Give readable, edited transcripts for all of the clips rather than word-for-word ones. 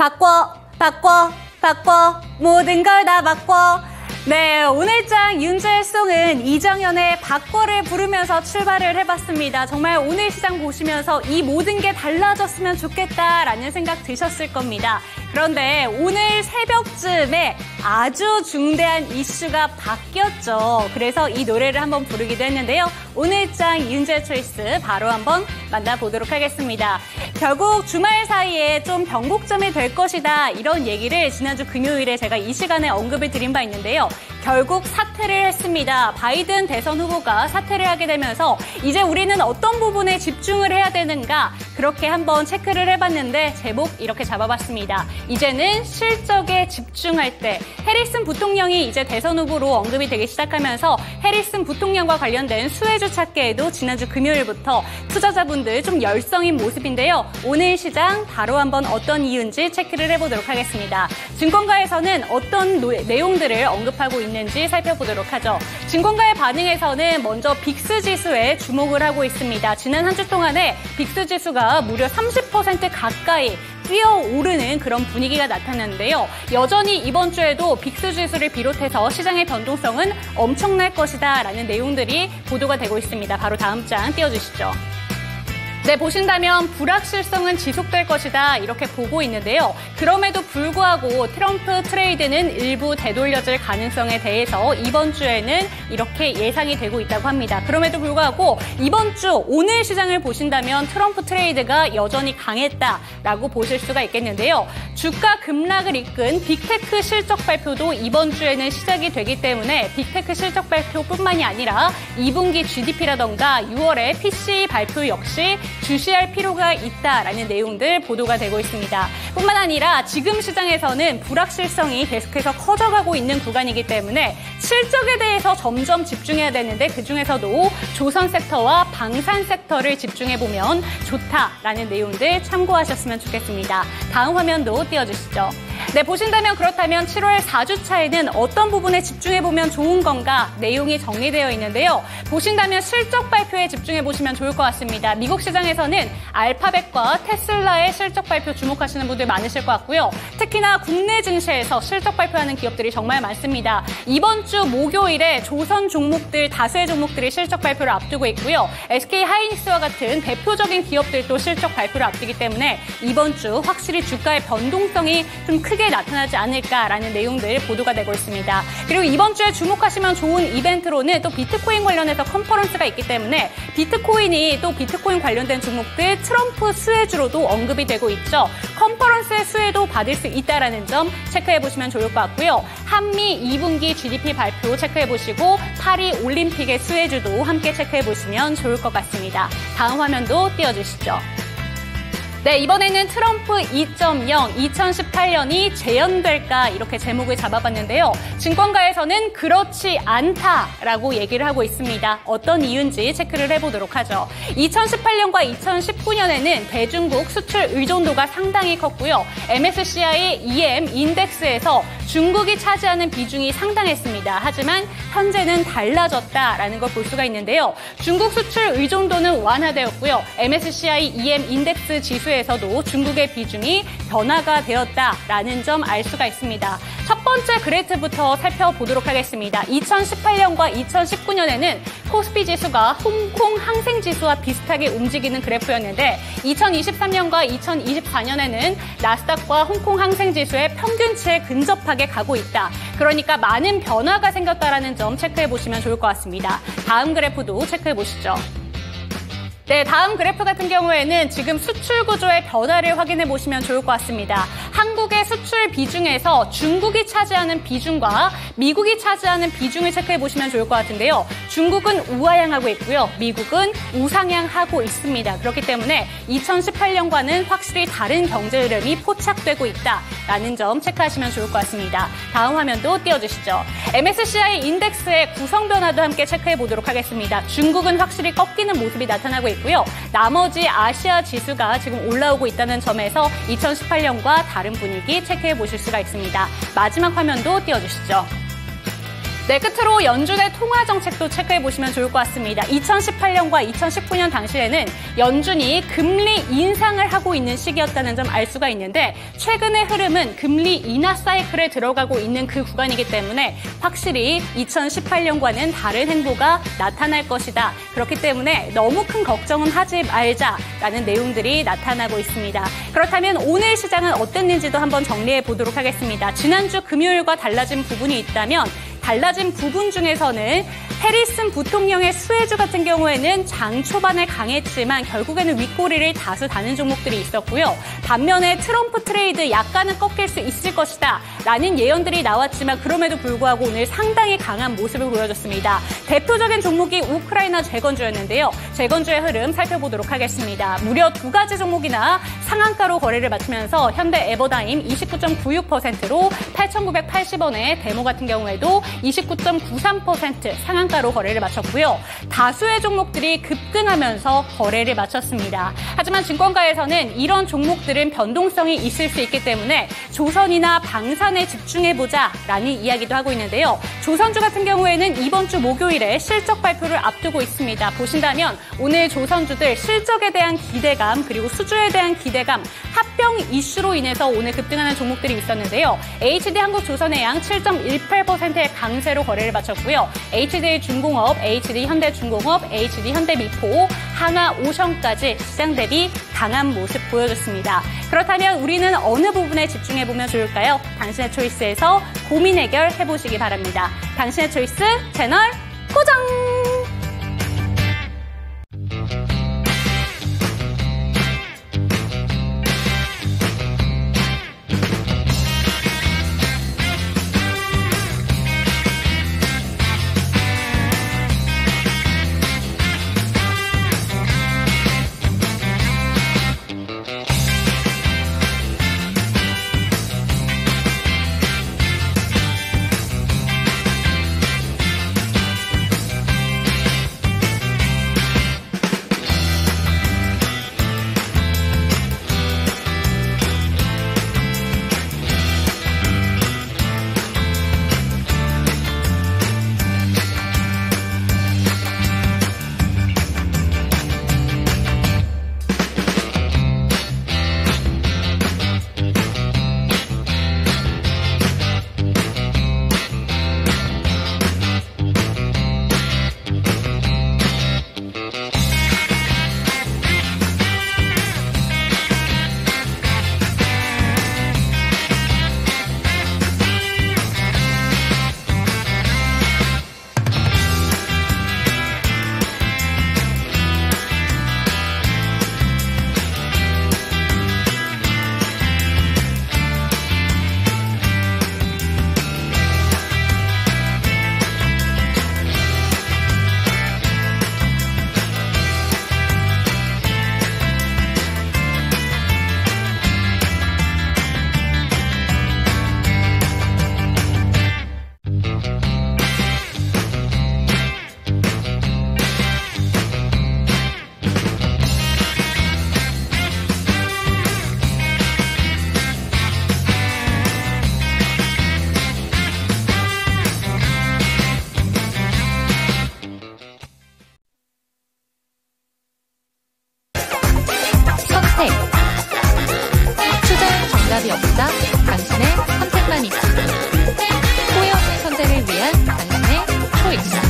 바꿔 모든 걸 다 바꿔. 네, 오늘장 윤재송은 이정현의 바꿔를 부르면서 출발을 해봤습니다. 정말 오늘 시장 보시면서 이 모든 게 달라졌으면 좋겠다라는 생각 드셨을 겁니다. 그런데 오늘 새벽쯤에 아주 중대한 이슈가 바뀌었죠. 그래서 이 노래를 한번 부르기도 했는데요. 오늘장 윤재 초이스 바로 한번 만나보도록 하겠습니다. 결국 주말 사이에 좀 변곡점이 될 것이다, 이런 얘기를 지난주 금요일에 제가 이 시간에 언급을 드린 바 있는데요. 결국 사퇴를 했습니다. 바이든 대선 후보가 사퇴를 하게 되면서 이제 우리는 어떤 부분에 집중을 해야 되는가, 그렇게 한번 체크를 해봤는데 제목 이렇게 잡아봤습니다. 이제는 실적에 집중할 때. 해리슨 부통령이 이제 대선 후보로 언급이 되기 시작하면서 해리슨 부통령과 관련된 수혜주 찾기에도 지난주 금요일부터 투자자분들 좀 열성인 모습인데요. 오늘 시장 바로 한번 어떤 이유인지 체크를 해보도록 하겠습니다. 증권가에서는 어떤 내용들을 언급하고 있는지 살펴보도록 하죠. 증권가의 반응에서는 먼저 빅스 지수에 주목을 하고 있습니다. 지난 한 주 동안에 빅스 지수가 무려 30% 가까이 뛰어오르는 그런 분위기가 나타났는데요. 여전히 이번 주에도 빅스 지수를 비롯해서 시장의 변동성은 엄청날 것이다 라는 내용들이 보도가 되고 있습니다. 바로 다음 장 띄워주시죠. 네, 보신다면 불확실성은 지속될 것이다, 이렇게 보고 있는데요. 그럼에도 불구하고 트럼프 트레이드는 일부 되돌려질 가능성에 대해서 이번 주에는 이렇게 예상이 되고 있다고 합니다. 그럼에도 불구하고 이번 주 오늘 시장을 보신다면 트럼프 트레이드가 여전히 강했다라고 보실 수가 있겠는데요. 주가 급락을 이끈 빅테크 실적 발표도 이번 주에는 시작이 되기 때문에 빅테크 실적 발표뿐만이 아니라 2분기 GDP라던가 6월에 PCE 발표 역시 주시할 필요가 있다라는 내용들 보도가 되고 있습니다. 뿐만 아니라 지금 시장에서는 불확실성이 계속해서 커져가고 있는 구간이기 때문에 실적에 대해서 점점 집중해야 되는데 그중에서도 조선 섹터와 방산 섹터를 집중해보면 좋다라는 내용들 참고하셨으면 좋겠습니다. 다음 화면도 띄워주시죠. 네, 보신다면 그렇다면 7월 4주차에는 어떤 부분에 집중해보면 좋은 건가, 내용이 정리되어 있는데요. 보신다면 실적 발표에 집중해보시면 좋을 것 같습니다. 미국 시장에서는 알파벳과 테슬라의 실적 발표 주목하시는 분들 많으실 것 같고요. 특히나 국내 증시에서 실적 발표하는 기업들이 정말 많습니다. 이번 주 목요일에 조선 종목들, 다수의 종목들이 실적 발표를 앞두고 있고요. SK 하이닉스와 같은 대표적인 기업들도 실적 발표를 앞두기 때문에 이번 주 확실히 주가의 변동성이 좀 크게 나타나지 않을까라는 내용들 보도가 되고 있습니다. 그리고 이번 주에 주목하시면 좋은 이벤트로는 또 비트코인 관련해서 컨퍼런스가 있기 때문에 비트코인이 또 비트코인 관련된 종목들 트럼프 수혜주로도 언급이 되고 있죠. 컨퍼런스의 수혜도 받을 수 있다는 점 체크해보시면 좋을 것 같고요. 한미 2분기 GDP 발표 체크해보시고 파리 올림픽의 수혜주도 함께 체크해보시면 좋을 것 같습니다. 다음 화면도 띄워주시죠. 네, 이번에는 트럼프 2.0, 2018년이 재현될까, 이렇게 제목을 잡아봤는데요. 증권가에서는 그렇지 않다라고 얘기를 하고 있습니다. 어떤 이유인지 체크를 해보도록 하죠. 2018년과 2019년에는 대중국 수출 의존도가 상당히 컸고요. MSCI EM 인덱스에서 중국이 차지하는 비중이 상당했습니다. 하지만 현재는 달라졌다라는 걸 볼 수가 있는데요. 중국 수출 의존도는 완화되었고요. MSCI EM 인덱스 지수에서도 중국의 비중이 변화가 되었다라는 점 알 수가 있습니다. 첫 번째 그래프부터 살펴보도록 하겠습니다. 2018년과 2019년에는 코스피 지수가 홍콩 항생 지수와 비슷하게 움직이는 그래프였는데 2023년과 2024년에는 나스닥과 홍콩 항생 지수의 평균치에 근접하게 가고 있다. 그러니까 많은 변화가 생겼다는 점 체크해 보시면 좋을 것 같습니다. 다음 그래프도 체크해 보시죠. 네, 다음 그래프 같은 경우에는 지금 수출 구조의 변화를 확인해 보시면 좋을 것 같습니다. 한국의 수출 비중에서 중국이 차지하는 비중과 미국이 차지하는 비중을 체크해 보시면 좋을 것 같은데요. 중국은 우하향하고 있고요. 미국은 우상향하고 있습니다. 그렇기 때문에 2018년과는 확실히 다른 경제 흐름이 포착되고 있다라는 점 체크하시면 좋을 것 같습니다. 다음 화면도 띄워주시죠. MSCI 인덱스의 구성 변화도 함께 체크해 보도록 하겠습니다. 중국은 확실히 꺾이는 모습이 나타나고 있고요. 나머지 아시아 지수가 지금 올라오고 있다는 점에서 2018년과 다른 분위기 체크해 보실 수가 있습니다. 마지막 화면도 띄워주시죠. 네, 끝으로 연준의 통화 정책도 체크해 보시면 좋을 것 같습니다. 2018년과 2019년 당시에는 연준이 금리 인상을 하고 있는 시기였다는 점 알 수가 있는데 최근의 흐름은 금리 인하 사이클에 들어가고 있는 그 구간이기 때문에 확실히 2018년과는 다른 행보가 나타날 것이다. 그렇기 때문에 너무 큰 걱정은 하지 말자라는 내용들이 나타나고 있습니다. 그렇다면 오늘 시장은 어땠는지도 한번 정리해 보도록 하겠습니다. 지난주 금요일과 달라진 부분이 있다면 달라진 부분 중에서는 해리슨 부통령의 수혜주 같은 경우에는 장 초반에 강했지만 결국에는 윗꼬리를 다수 다는 종목들이 있었고요. 반면에 트럼프 트레이드 약간은 꺾일 수 있을 것이다 라는 예언들이 나왔지만 그럼에도 불구하고 오늘 상당히 강한 모습을 보여줬습니다. 대표적인 종목이 우크라이나 재건주였는데요. 재건주의 흐름 살펴보도록 하겠습니다. 무려 두 가지 종목이나 상한가로 거래를 마치면서 현대 에버다임 29.96%로 8,980원에 데모 같은 경우에도 29.93% 상한가로 거래를 마쳤고요. 다수의 종목들이 급등하면서 거래를 마쳤습니다. 하지만 증권가에서는 이런 종목들은 변동성이 있을 수 있기 때문에 조선이나 방산에 집중해보자라는 이야기도 하고 있는데요. 조선주 같은 경우에는 이번 주 목요일에 실적 발표를 앞두고 있습니다. 보신다면 오늘 조선주들 실적에 대한 기대감 그리고 수주에 대한 기대감 합병 이슈로 인해서 오늘 급등하는 종목들이 있었는데요. HD한국조선해양 7.18%의 강세로 거래를 마쳤고요. HD중공업, HD현대중공업, HD현대미포, 한화오션까지 시장 대비 강한 모습 보여줬습니다. 그렇다면 우리는 어느 부분에 집중해보면 좋을까요? 당신의 초이스에서 고민 해결해보시기 바랍니다. 당신의 초이스 채널 고정! 정답이 없다. 당신의 선택만 있다. 후회 없는 선택을 위한 당신의 초이스.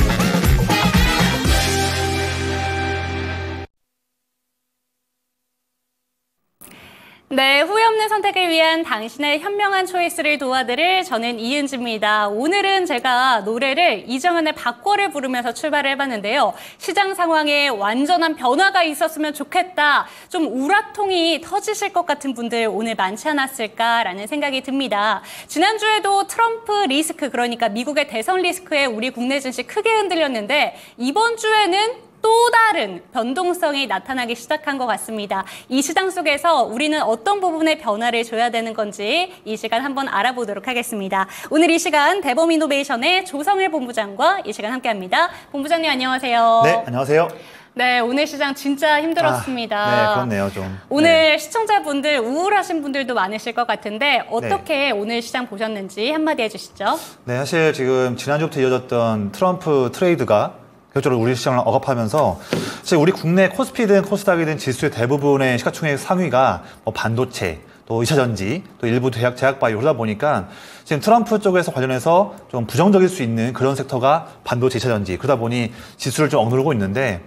네, 후회 없는 선택을 위한 당신의 현명한 초이스를 도와드릴 저는 이은지입니다. 오늘은 제가 노래를 이정현의 바꿔를 부르면서 출발을 해봤는데요. 시장 상황에 완전한 변화가 있었으면 좋겠다. 좀 우라통이 터지실 것 같은 분들 오늘 많지 않았을까라는 생각이 듭니다. 지난주에도 트럼프 리스크, 그러니까 미국의 대선 리스크에 우리 국내 증시 크게 흔들렸는데 이번 주에는 또 다른 변동성이 나타나기 시작한 것 같습니다. 이 시장 속에서 우리는 어떤 부분에 변화를 줘야 되는 건지 이 시간 한번 알아보도록 하겠습니다. 오늘 이 시간 대범이노베이션의 조성일 본부장과 이 시간 함께합니다. 본부장님 안녕하세요. 네, 안녕하세요. 네, 오늘 시장 진짜 힘들었습니다. 네, 그렇네요, 좀. 오늘 시청자분들 우울하신 분들도 많으실 것 같은데 어떻게 오늘 시장 보셨는지 한마디 해주시죠. 네, 사실 지금 지난주부터 이어졌던 트럼프 트레이드가 결정적으로 우리 시장을 억압하면서 사실 우리 국내 코스피든 코스닥이든 지수의 대부분의 시가총액 상위가 뭐 반도체, 또 2차전지, 또 일부 제약바이오 그러다 보니까 지금 트럼프 쪽에서 관련해서 좀 부정적일 수 있는 그런 섹터가 반도체, 2차전지 그러다 보니 지수를 좀 억누르고 있는데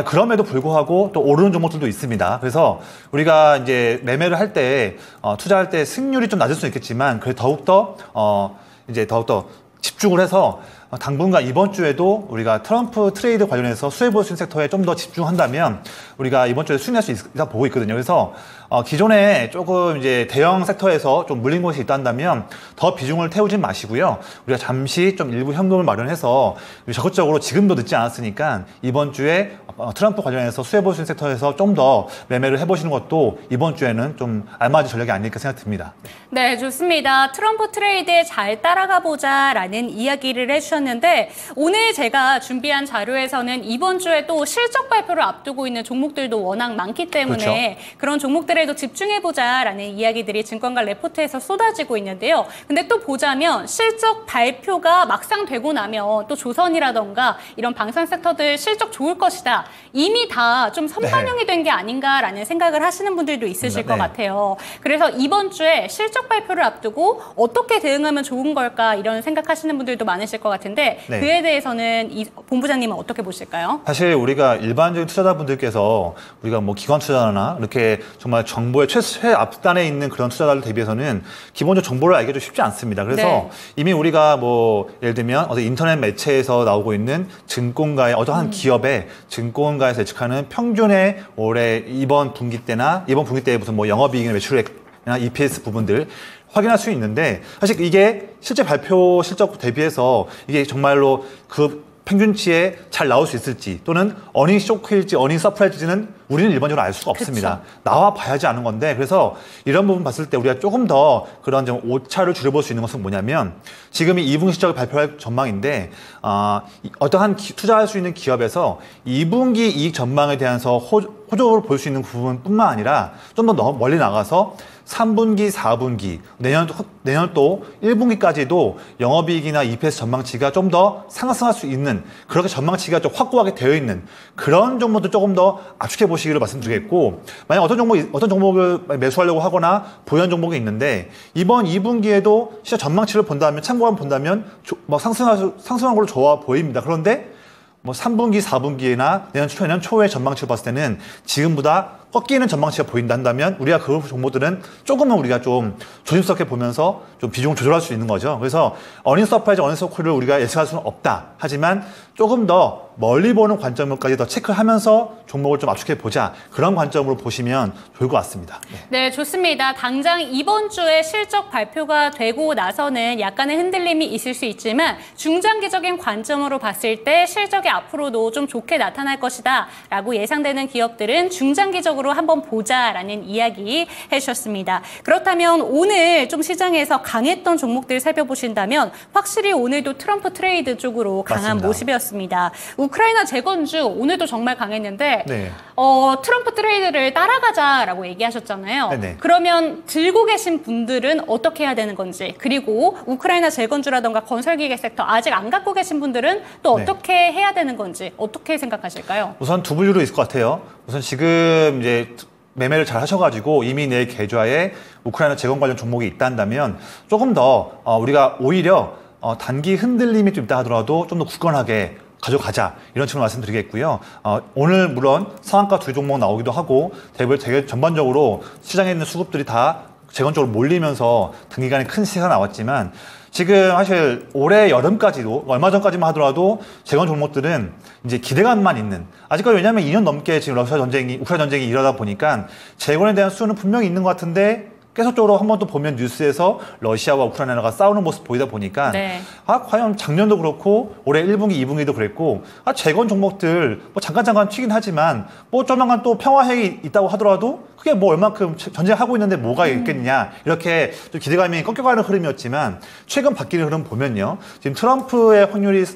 그럼에도 불구하고 또 오르는 종목들도 있습니다. 그래서 우리가 이제 매매를 할 때 투자할 때 승률이 좀 낮을 수 있겠지만 그래 더욱더 집중을 해서 당분간 이번 주에도 우리가 트럼프 트레이드 관련해서 수혜 볼 수 있는 섹터에 좀 더 집중한다면 우리가 이번 주에 수익낼 수 있다 보고 있거든요. 그래서 기존에 조금 이제 대형 섹터에서 좀 물린 곳이 있다면 더 비중을 태우진 마시고요. 우리가 잠시 좀 일부 현금을 마련해서 적극적으로 지금도 늦지 않았으니까 이번 주에 트럼프 관련해서 수혜 볼 수 있는 섹터에서 좀 더 매매를 해보시는 것도 이번 주에는 좀 알맞은 전략이 아닐까 생각됩니다. 네, 좋습니다. 트럼프 트레이드에 잘 따라가 보자라는 이야기를 해주셨는데 오늘 제가 준비한 자료에서는 이번 주에 또 실적 발표를 앞두고 있는 종목들도 워낙 많기 때문에 그렇죠. 그런 종목들에도 집중해보자라는 이야기들이 증권가 레포트에서 쏟아지고 있는데요. 근데 또 보자면 실적 발표가 막상 되고 나면 또 조선이라던가 이런 방산 섹터들 실적 좋을 것이다. 이미 다 좀 선반영이 된 게 아닌가라는 생각을 하시는 분들도 있으실 것 같아요. 그래서 이번 주에 실적 발표를 앞두고 어떻게 대응하면 좋은 걸까 이런 생각하시는 분들도 많으실 것 같은데 그에 대해서는 이 본부장님은 어떻게 보실까요? 사실 우리가 일반적인 투자자분들께서 우리가 뭐 기관 투자나 이렇게 정말 정보의 최앞단에 있는 그런 투자자들 대비해서는 기본적 정보를 알기도 쉽지 않습니다. 그래서 이미 우리가 뭐 예를 들면 어떤 인터넷 매체에서 나오고 있는 증권가의 어떠한 기업의 증권가에서 예측하는 평균의 올해 이번 분기 때에 무슨 뭐 영업이익이나 매출액이나 EPS 부분들 확인할 수 있는데 사실 이게 실제 발표 실적 대비해서 이게 정말로 그 평균치에 잘 나올 수 있을지 또는 어닝 쇼크일지 어닝 서프라이즈는 우리는 일반적으로 알 수가 없습니다. 나와 봐야지 아는 건데 그래서 이런 부분 봤을 때 우리가 조금 더 그런 좀 오차를 줄여볼 수 있는 것은 뭐냐면 지금이 2분기 실적을 발표할 전망인데 어떠한 투자할 수 있는 기업에서 2분기 이익 전망에 대해서 호조를 볼 수 있는 부분뿐만 아니라 좀 더 멀리 나가서 3분기, 4분기, 내년 또 1분기까지도 영업이익이나 EPS 전망치가 좀 더 상승할 수 있는 그렇게 전망치가 좀 확고하게 되어 있는 그런 종목도 조금 더 압축해 보시기를 말씀드리겠고 만약 어떤 종목을 매수하려고 하거나 보유한 종목이 있는데 이번 2분기에도 시장 전망치를 참고하면 본다면 상승한 걸로 좋아 보입니다. 그런데 뭐 3분기, 4분기나 내년 초에 전망치를 봤을 때는 지금보다 꺾이는 전망치가 보인다 한다면 우리가 그 종목들은 조금은 우리가 좀 조심스럽게 보면서 좀 비중을 조절할 수 있는 거죠. 그래서 어닝 서프라이즈, 어닝 서클을 우리가 예측할 수는 없다. 하지만 조금 더 멀리 보는 관점까지 더 체크하면서 종목을 좀 압축해 보자. 그런 관점으로 보시면 좋을 것 같습니다. 네, 좋습니다. 당장 이번 주에 실적 발표가 되고 나서는 약간의 흔들림이 있을 수 있지만 중장기적인 관점으로 봤을 때 실적이 앞으로도 좀 좋게 나타날 것이다 라고 예상되는 기업들은 중장기적으로 한번 보자라는 이야기 해주셨습니다. 그렇다면 오늘 좀 시장에서 강했던 종목들 살펴보신다면 확실히 오늘도 트럼프 트레이드 쪽으로 강한 맞습니다. 모습이었습니다. 우크라이나 재건주 오늘도 정말 강했는데 네. 트럼프 트레이드를 따라가자라고 얘기하셨잖아요. 네네. 그러면 들고 계신 분들은 어떻게 해야 되는 건지 그리고 우크라이나 재건주라던가 건설기계 섹터 아직 안 갖고 계신 분들은 또 어떻게 해야 되는 건지 어떻게 생각하실까요? 우선 두 분류로 있을 것 같아요. 우선 지금 이제 매매를 잘 하셔가지고 이미 내 계좌에 우크라이나 재건 관련 종목이 있다면 조금 더 우리가 오히려 단기 흔들림이 좀 있다 하더라도 좀 더 굳건하게 가져가자 이런 식으로 말씀드리겠고요. 오늘 물론 상한가 두 종목 나오기도 하고 되게 전반적으로 시장에 있는 수급들이 다 재건 쪽으로 몰리면서 단기간에 큰 시세가 나왔지만 지금 사실 올해 여름까지도 얼마 전까지만 하더라도 재건 종목들은 이제 기대감만 있는 아직까지 왜냐하면 2년 넘게 지금 우크라이나 전쟁이 일어나다 보니까 재건에 대한 수요는 분명히 있는 것 같은데 계속적으로 한 번 또 보면 뉴스에서 러시아와 우크라이나가 싸우는 모습 보이다 보니까 네. 과연 작년도 그렇고 올해 1분기, 2분기도 그랬고 재건 종목들 뭐 잠깐 튀긴 하지만 뭐 조만간 또 평화회의 있다고 하더라도 그게 뭐 얼만큼 전쟁하고 있는데 뭐가 있겠느냐 이렇게 좀 기대감이 꺾여가는 흐름이었지만 최근 바뀌는 흐름 보면요. 지금 트럼프의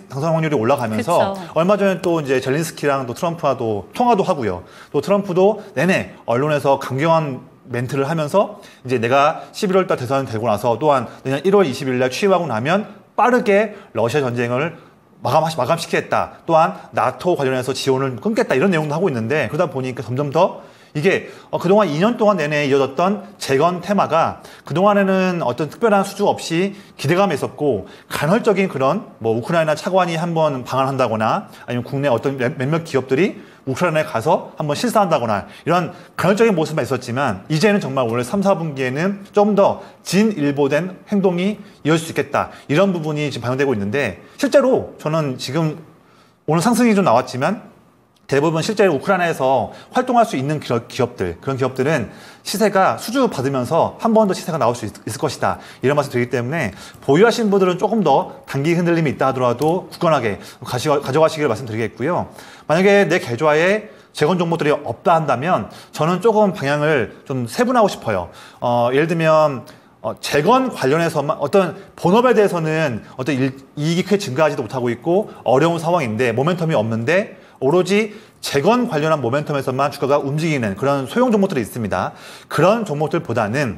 당선 확률이 올라가면서 그쵸. 얼마 전에 또 이제 젤린스키랑 또 트럼프와도 통화도 하고요. 또 트럼프도 내내 언론에서 강경한 멘트를 하면서 이제 내가 11월 달 대선 되고 나서 또한 내년 1월 20일 날 취임하고 나면 빠르게 러시아 전쟁을 마감시키겠다. 또한 나토 관련해서 지원을 끊겠다. 이런 내용도 하고 있는데 그러다 보니까 점점 더 이게 그동안 2년 동안 내내 이어졌던 재건 테마가 그동안에는 어떤 특별한 수주 없이 기대감이 있었고 간헐적인 그런 뭐 우크라이나 차관이 한번 방한한다거나 아니면 국내 어떤 몇몇 기업들이 우크라이나에 가서 한번 실사한다거나 이런 간헐적인 모습만 있었지만 이제는 정말 올해 3, 4분기에는 좀 더 진일보된 행동이 이어질 수 있겠다. 이런 부분이 지금 반영되고 있는데 실제로 저는 지금 오늘 상승이 좀 나왔지만 대부분 실제로 우크라이나에서 활동할 수 있는 그런 기업들은 시세가 수주 받으면서 한 번 더 시세가 나올 수 있을 것이다. 이런 말씀 드리기 때문에 보유하신 분들은 조금 더 단기 흔들림이 있다 하더라도 굳건하게 가져가시기를 말씀드리겠고요. 만약에 내 계좌에 재건 종목들이 없다 한다면 저는 조금 방향을 좀 세분하고 싶어요. 예를 들면 재건 관련해서만 어떤 본업에 대해서는 어떤 이익이 크게 증가하지도 못하고 있고 어려운 상황인데 모멘텀이 없는데 오로지 재건 관련한 모멘텀에서만 주가가 움직이는 그런 소형 종목들이 있습니다. 그런 종목들보다는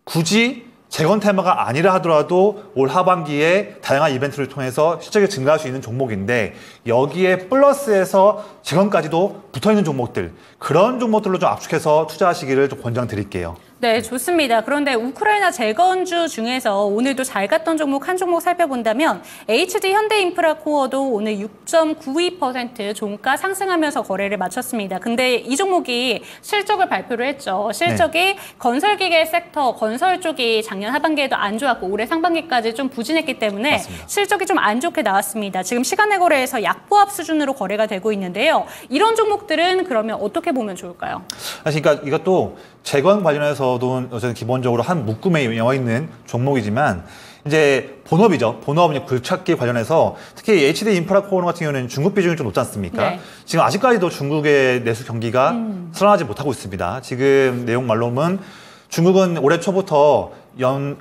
굳이 재건 테마가 아니라 하더라도 올 하반기에 다양한 이벤트를 통해서 실적이 증가할 수 있는 종목인데 여기에 플러스해서 재건까지도 붙어있는 종목들 그런 종목들로 좀 압축해서 투자하시기를 좀 권장드릴게요. 네, 좋습니다. 그런데 우크라이나 재건주 중에서 오늘도 잘 갔던 종목 한 종목 살펴본다면 HD 현대인프라코어도 오늘 6.92% 종가 상승하면서 거래를 마쳤습니다. 근데 이 종목이 실적을 발표를 했죠. 실적이 네. 건설기계 섹터, 건설 쪽이 작년 하반기에도 안 좋았고 올해 상반기까지 좀 부진했기 때문에 맞습니다. 실적이 좀 안 좋게 나왔습니다. 지금 시간의 거래에서 약보합 수준으로 거래가 되고 있는데요. 이런 종목들은 그러면 어떻게 보면 좋을까요? 그러니까 이것도 재건 관련해서도 어쨌든 기본적으로 한 묶음에 나와 있는 종목이지만 이제 본업이죠. 본업은 굴착기 관련해서 특히 HD 인프라코어 같은 경우는 중국 비중이 좀 높지 않습니까? 네. 지금 아직까지도 중국의 내수 경기가 살아나지 못하고 있습니다. 지금 내용 말로는 중국은 올해 초부터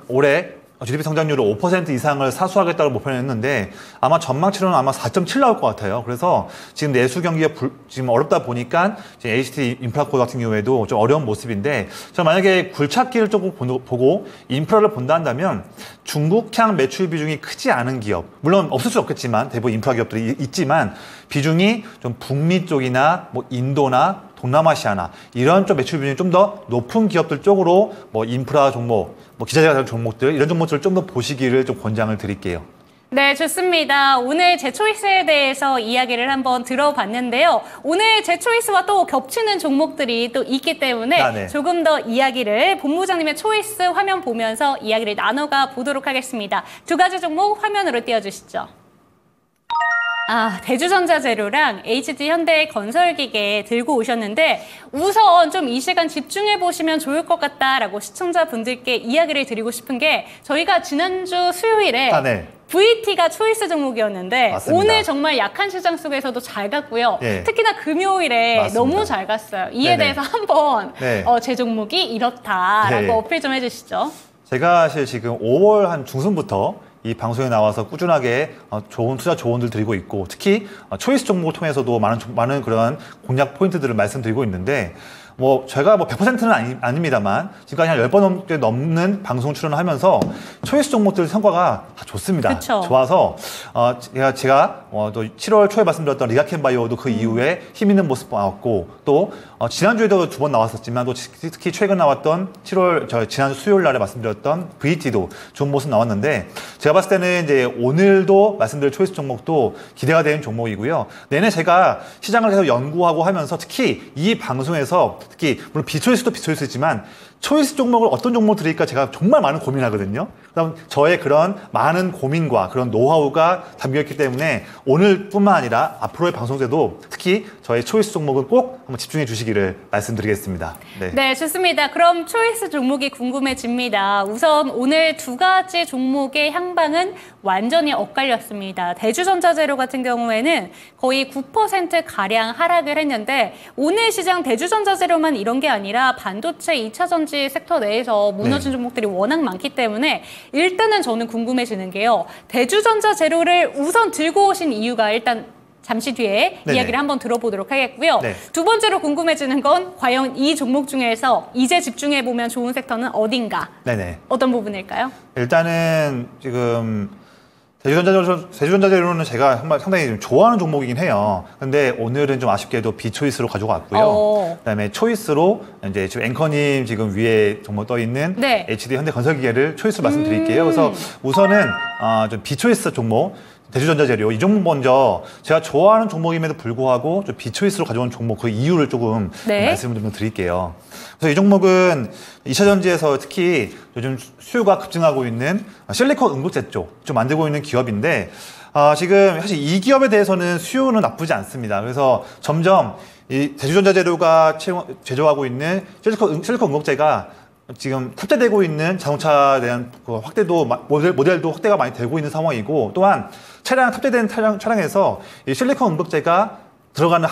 올해 GDP 성장률을 5% 이상을 사수하겠다고 목표를 했는데 아마 전망치로는 아마 4.7 나올 것 같아요. 그래서 지금 내수 경기가 지금 어렵다 보니까 HD 인프라코어 같은 경우에도 좀 어려운 모습인데 저 만약에 굴착기를 조금 보고 인프라를 본다 한다면 중국향 매출 비중이 크지 않은 기업 물론 없을 수 없겠지만 대부분 인프라 기업들이 있지만 비중이 좀 북미 쪽이나 뭐 인도나 동남아시아나 이런 쪽 매출 비중이 좀 더 높은 기업들 쪽으로 뭐 인프라 종목, 뭐 기자재가 다른 종목들 이런 종목들을 좀 더 보시기를 좀 권장을 드릴게요. 네, 좋습니다. 오늘 제초이스에 대해서 이야기를 한번 들어봤는데요. 오늘 제초이스와 또 겹치는 종목들이 또 있기 때문에 네. 조금 더 이야기를 본부장님의 초이스 화면 보면서 이야기를 나눠가 보도록 하겠습니다. 두 가지 종목 화면으로 띄워주시죠. 대주전자재료랑 HD 현대건설기계 들고 오셨는데 우선 좀 이 시간 집중해 보시면 좋을 것 같다라고 시청자분들께 이야기를 드리고 싶은 게 저희가 지난주 수요일에 네. VT가 초이스 종목이었는데 맞습니다. 오늘 정말 약한 시장 속에서도 잘 갔고요. 네. 특히나 금요일에 맞습니다. 너무 잘 갔어요. 이에 네네. 대해서 한번 네. 제 종목이 이렇다라고 네. 어필 좀 해주시죠. 제가 사실 지금 5월 한 중순부터 이 방송에 나와서 꾸준하게 좋은 투자 조언들 드리고 있고 특히 초이스 종목을 통해서도 많은 그런 공략 포인트들을 말씀드리고 있는데 뭐 제가 뭐 100%는 아닙니다만 지금까지 한 10번 넘는 방송 출연을 하면서 초이스 종목들 성과가 다 좋습니다. 그쵸. 좋아서 제가 또 7월 초에 말씀드렸던 리가켄바이오도 그 이후에 힘 있는 모습 나왔고 또 지난주에도 2번 나왔었지만 또 특히 최근 나왔던 지난주 수요일 날에 말씀드렸던 VT도 좋은 모습 나왔는데 제가 봤을 때는 이제 오늘도 말씀드릴 초이스 종목도 기대가 되는 종목이고요. 내내 제가 시장을 계속 연구하고 하면서 특히 이 방송에서 특히 물론 비초이스도 비초이스지만 초이스 종목을 어떤 종목 드릴까 제가 정말 많은 고민하거든요. 그다음 저의 그런 많은 고민과 그런 노하우가 담겨있기 때문에 오늘뿐만 아니라 앞으로의 방송 때도 특히 저의 초이스 종목은 꼭 한번 집중해 주시기를 말씀드리겠습니다. 네, 좋습니다. 그럼 초이스 종목이 궁금해집니다. 우선 오늘 두 가지 종목의 향방은 완전히 엇갈렸습니다. 대주전자재료 같은 경우에는 거의 9%가량 하락을 했는데 오늘 시장 대주전자재료만 이런 게 아니라 반도체 2차 전지 섹터 내에서 무너진 종목들이 워낙 많기 때문에 일단은 저는 궁금해지는 게요. 대주전자재료를 우선 들고 오신 이유가 일단 잠시 뒤에 네네. 이야기를 한번 들어보도록 하겠고요. 네. 두 번째로 궁금해지는 건 과연 이 종목 중에서 이제 집중해보면 좋은 섹터는 어딘가? 네네. 어떤 부분일까요? 일단은 지금 대주전자재료는 제가 상당히 좀 좋아하는 종목이긴 해요. 근데 오늘은 좀 아쉽게도 비초이스로 가지고 왔고요. 그다음에 초이스로 이제 지금 앵커님 지금 위에 정말 떠 있는 네. HD 현대건설기계를 초이스로 말씀드릴게요. 그래서 우선은 좀 비초이스 종목. 대주전자재료 이 종목 먼저 제가 좋아하는 종목임에도 불구하고 좀 비초이스로 가져온 종목 그 이유를 조금 말씀을 좀 드릴게요. 그래서 이 종목은 2차 전지에서 특히 요즘 수요가 급증하고 있는 실리콘 응급제 쪽 좀 만들고 있는 기업인데 지금 사실 이 기업에 대해서는 수요는 나쁘지 않습니다. 그래서 점점 이 대주전자재료가 제조하고 있는 실리콘 응급제가 지금 탑재되고 있는 자동차에 대한 그 확대도 모델도 확대가 많이 되고 있는 상황이고 또한 탑재된 차량에서 이 실리콘 응급제가 들어가는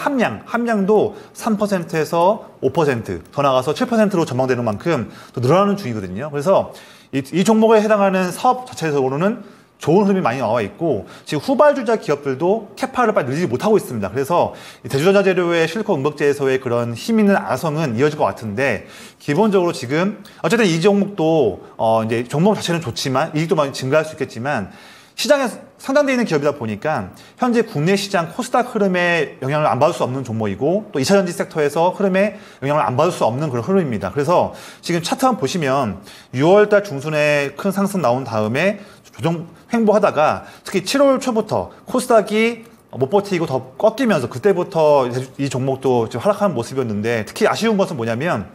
함량도 3%에서 5% 더 나가서 7%로 전망되는 만큼 또 늘어나는 중이거든요. 그래서 이 종목에 해당하는 사업 자체에서는 좋은 흐름이 많이 나와 있고 지금 후발주자 기업들도 캐파를 빨리 늘리지 못하고 있습니다. 그래서 대주전자재료의 실리콘 응급제에서의 그런 힘 있는 아성은 이어질 것 같은데 기본적으로 지금 어쨌든 이 종목도 이제 종목 자체는 좋지만 이익도 많이 증가할 수 있겠지만 시장에 상장되어 있는 기업이다 보니까 현재 국내 시장 코스닥 흐름에 영향을 안 받을 수 없는 종목이고 또 2차 전지 섹터에서 흐름에 영향을 안 받을 수 없는 그런 흐름입니다. 그래서 지금 차트 한번 보시면 6월달 중순에 큰 상승 나온 다음에 조정 횡보하다가 특히 7월 초부터 코스닥이 못 버티고 더 꺾이면서 그때부터 이 종목도 지금 하락하는 모습이었는데 특히 아쉬운 것은 뭐냐면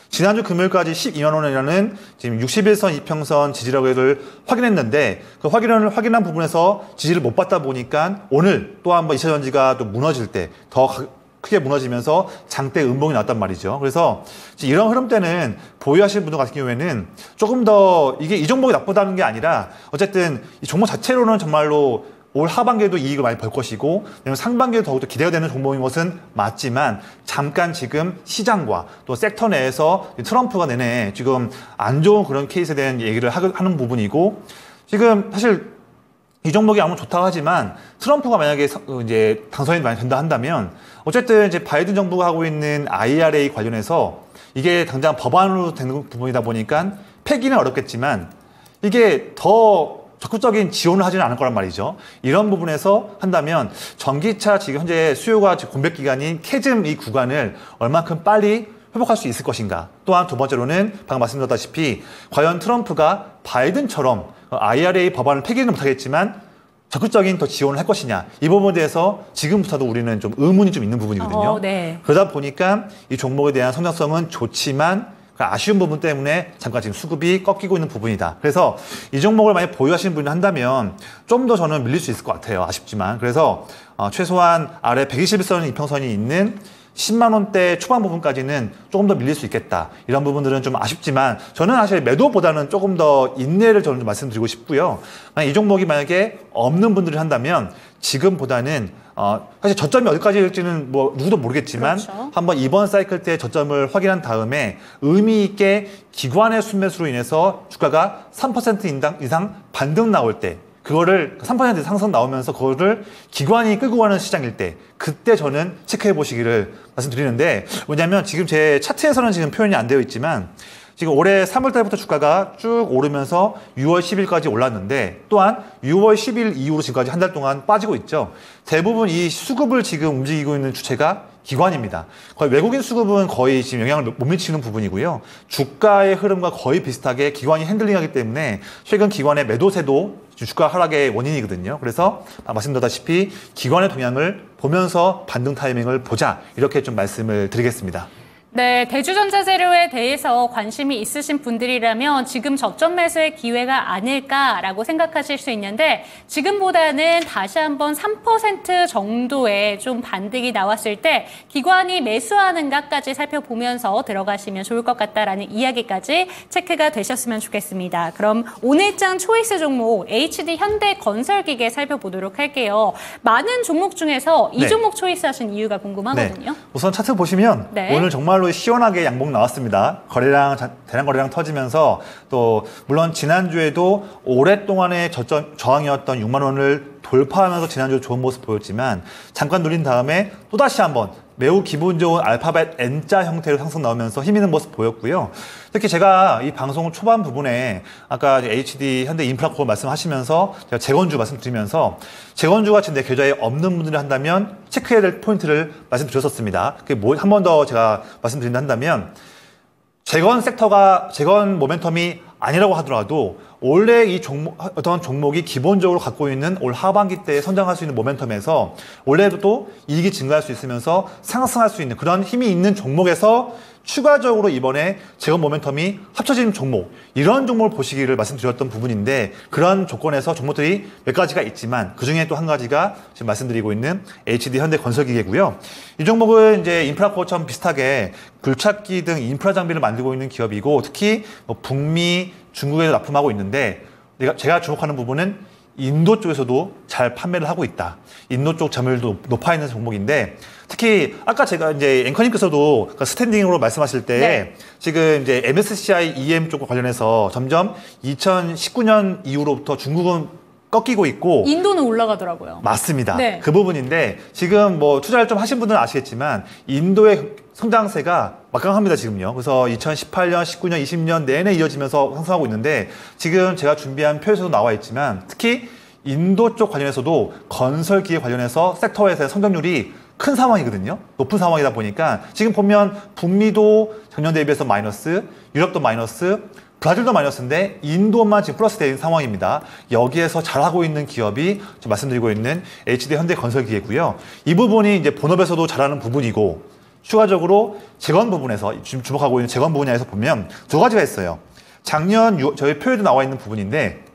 지난주 금요일까지 12만 원이라는 지금 61선 이평선 지지력을 확인했는데 그 확인한 부분에서 지지를 못 받다 보니까 오늘 또 한번 2차 전지가 또 무너질 때 더 크게 무너지면서 장대 음봉이 나왔단 말이죠. 그래서 이런 흐름 때는 보유하시는 분들 같은 경우에는 조금 더 이 종목이 나쁘다는 게 아니라 어쨌든 이 종목 자체로는 정말로 올 하반기에도 이익을 많이 벌 것이고 상반기에도 더욱더 기대가 되는 종목인 것은 맞지만 잠깐 지금 시장과 또 섹터 내에서 트럼프가 내내 지금 안 좋은 그런 케이스에 대한 얘기를 하는 부분이고 지금 사실 이 종목이 아무리 좋다고 하지만 트럼프가 만약에 이제 당선이 많이 된다 한다면 어쨌든 이제 바이든 정부가 하고 있는 IRA 관련해서 이게 당장 법안으로 되는 부분이다 보니까 폐기는 어렵겠지만 이게 더 적극적인 지원을 하지는 않을 거란 말이죠. 이런 부분에서 한다면 전기차 지금 현재 수요가 공백 기간인 캐즘 이 구간을 얼만큼 빨리 회복할 수 있을 것인가. 또한 두 번째로는 방금 말씀드렸다시피 과연 트럼프가 바이든처럼 IRA 법안을 폐기는 못하겠지만 적극적인 더 지원을 할 것이냐. 이 부분에 대해서 지금부터도 우리는 좀 의문이 좀 있는 부분이거든요. 네. 그러다 보니까 이 종목에 대한 성장성은 좋지만 아쉬운 부분 때문에 잠깐 지금 수급이 꺾이고 있는 부분이다. 그래서 이 종목을 만약 보유하시는 분이 한다면 좀 더 저는 밀릴 수 있을 것 같아요. 아쉽지만. 그래서 최소한 아래 121선 이평선이 있는 10만 원대 초반 부분까지는 조금 더 밀릴 수 있겠다. 이런 부분들은 좀 아쉽지만 저는 사실 매도보다는 조금 더 인내를 저는 좀 말씀드리고 싶고요. 이 종목이 만약에 없는 분들이 한다면 지금보다는 사실 저점이 어디까지일지는 뭐 누구도 모르겠지만 그렇죠. 한번 이번 사이클 때 저점을 확인한 다음에 의미 있게 기관의 순매수로 인해서 주가가 3% 이상 반등 나올 때 그거를 3% 상승 나오면서 그거를 기관이 끌고 가는 시장일 때 그때 저는 체크해 보시기를 말씀드리는데 왜냐하면 지금 제 차트에서는 지금 표현이 안 되어 있지만 지금 올해 3월 달부터 주가가 쭉 오르면서 6월 10일까지 올랐는데 또한 6월 10일 이후로 지금까지 한 달 동안 빠지고 있죠. 대부분 이 수급을 지금 움직이고 있는 주체가 기관입니다. 거의 외국인 수급은 거의 지금 영향을 못 미치는 부분이고요. 주가의 흐름과 거의 비슷하게 기관이 핸들링하기 때문에 최근 기관의 매도세도 주가 하락의 원인이거든요. 그래서 말씀드렸다시피 기관의 동향을 보면서 반등 타이밍을 보자 이렇게 좀 말씀을 드리겠습니다. 네, 대주전자재료에 대해서 관심이 있으신 분들이라면 지금 적정 매수의 기회가 아닐까라고 생각하실 수 있는데 지금보다는 다시 한번 3% 정도의 좀 반등이 나왔을 때 기관이 매수하는가까지 살펴보면서 들어가시면 좋을 것 같다라는 이야기까지 체크가 되셨으면 좋겠습니다. 그럼 오늘장 초이스 종목 HD 현대건설기계 살펴보도록 할게요. 많은 종목 중에서 이 네. 종목 초이스하신 이유가 궁금하거든요. 네. 우선 차트 보시면 네. 오늘 정말로 시원하게 양봉 나왔습니다. 대량 거래량 터지면서 또 물론 지난주에도 오랫동안의 저항이었던 6만 원을 돌파하면서 지난주 좋은 모습 보였지만 잠깐 누린 다음에 또다시 한번 매우 기분 좋은 알파벳 N자 형태로 상승 나오면서 힘 있는 모습 보였고요. 특히 제가 이 방송 초반 부분에 아까 HD 현대 인프라코어 말씀하시면서 제가 재건주 말씀드리면서 재건주가 지금 내 계좌에 없는 분들이 한다면 체크해야 될 포인트를 말씀드렸었습니다. 그게 한 번 더 제가 말씀드린다 한다면 재건 섹터가 재건 모멘텀이 아니라고 하더라도 원래 이 어떤 종목이 기본적으로 갖고 있는 올 하반기 때 선장할 수 있는 모멘텀에서 원래도 이익이 증가할 수 있으면서 상승할 수 있는 그런 힘이 있는 종목에서 추가적으로 이번에 재건 모멘텀이 합쳐진 종목 이런 종목을 보시기를 말씀드렸던 부분인데 그런 조건에서 종목들이 몇 가지가 있지만 그중에 또 한 가지가 지금 말씀드리고 있는 HD 현대건설기계고요. 이 종목은 이제 인프라코어처럼 비슷하게 굴착기 등 인프라 장비를 만들고 있는 기업이고 특히 북미, 중국에도 납품하고 있는데 제가 주목하는 부분은 인도 쪽에서도 잘 판매를 하고 있다. 인도 쪽 점유율도 높아 있는 종목인데 특히 아까 제가 이제 앵커님께서도 스탠딩으로 말씀하실 때 네. 지금 이제 MSCI EM 쪽과 관련해서 점점 2019년 이후로부터 중국은 꺾이고 있고 인도는 올라가더라고요. 맞습니다. 네. 그 부분인데 지금 뭐 투자를 좀 하신 분들은 아시겠지만 인도의 성장세가 막강합니다 지금요. 그래서 2018년, 19년, 20년 내내 이어지면서 상승하고 있는데 지금 제가 준비한 표에서도 나와 있지만 특히 인도 쪽 관련해서도 건설기계 관련해서 섹터에서의 성장률이 큰 상황이거든요. 높은 상황이다 보니까 지금 보면 북미도 작년 대비해서 마이너스, 유럽도 마이너스, 브라질도 마이너스인데 인도만 지금 플러스 되는 상황입니다. 여기에서 잘하고 있는 기업이 지금 말씀드리고 있는 HD 현대건설기계고요. 이 부분이 이제 본업에서도 잘하는 부분이고 추가적으로 재건 부분에서 지금 주목하고 있는 재건 분야에서 보면 두 가지가 있어요. 저희 표에도 나와 있는 부분인데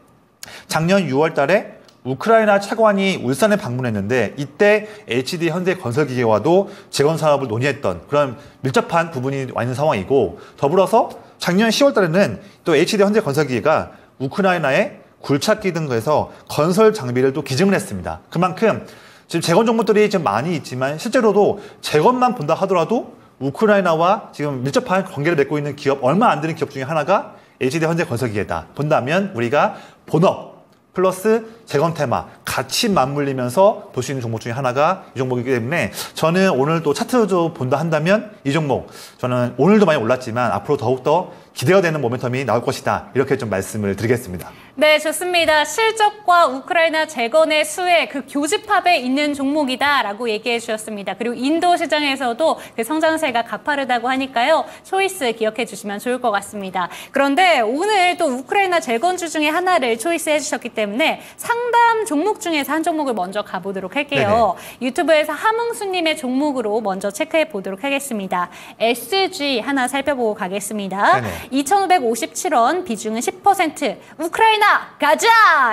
작년 6월 달에 우크라이나 차관이 울산에 방문했는데 이때 HD 현대건설기계와도 재건 사업을 논의했던 그런 밀접한 부분이 와 있는 상황이고 더불어서 작년 10월 달에는 또 HD 현대건설기계가 우크라이나에 굴착기 등에서 건설 장비를 또 기증을 했습니다. 그만큼 지금 재건 종목들이 좀 많이 있지만 실제로도 재건만 본다 하더라도 우크라이나와 지금 밀접한 관계를 맺고 있는 기업 얼마 안 되는 기업 중에 하나가 HD 현대건설기계다. 본다면 우리가 본업 플러스 재건 테마 같이 맞물리면서 볼 수 있는 종목 중에 하나가 이 종목이기 때문에 저는 오늘 또 차트도 본다 한다면 이 종목 저는 오늘도 많이 올랐지만 앞으로 더욱더 기대가 되는 모멘텀이 나올 것이다. 이렇게 좀 말씀을 드리겠습니다. 네, 좋습니다. 실적과 우크라이나 재건의 수혜 그 교집합에 있는 종목이다라고 얘기해 주셨습니다. 그리고 인도 시장에서도 그 성장세가 가파르다고 하니까요. 초이스 기억해 주시면 좋을 것 같습니다. 그런데 오늘 또 우크라이나 재건주 중에 하나를 초이스해 주셨기 때문에 상담 종목 중에서 한 종목을 먼저 가보도록 할게요. 네네. 유튜브에서 하뭉수님의 종목으로 먼저 체크해 보도록 하겠습니다. SG 하나 살펴보고 가겠습니다. 네네. 2,557원, 비중은 10%. 우크라이나 가자!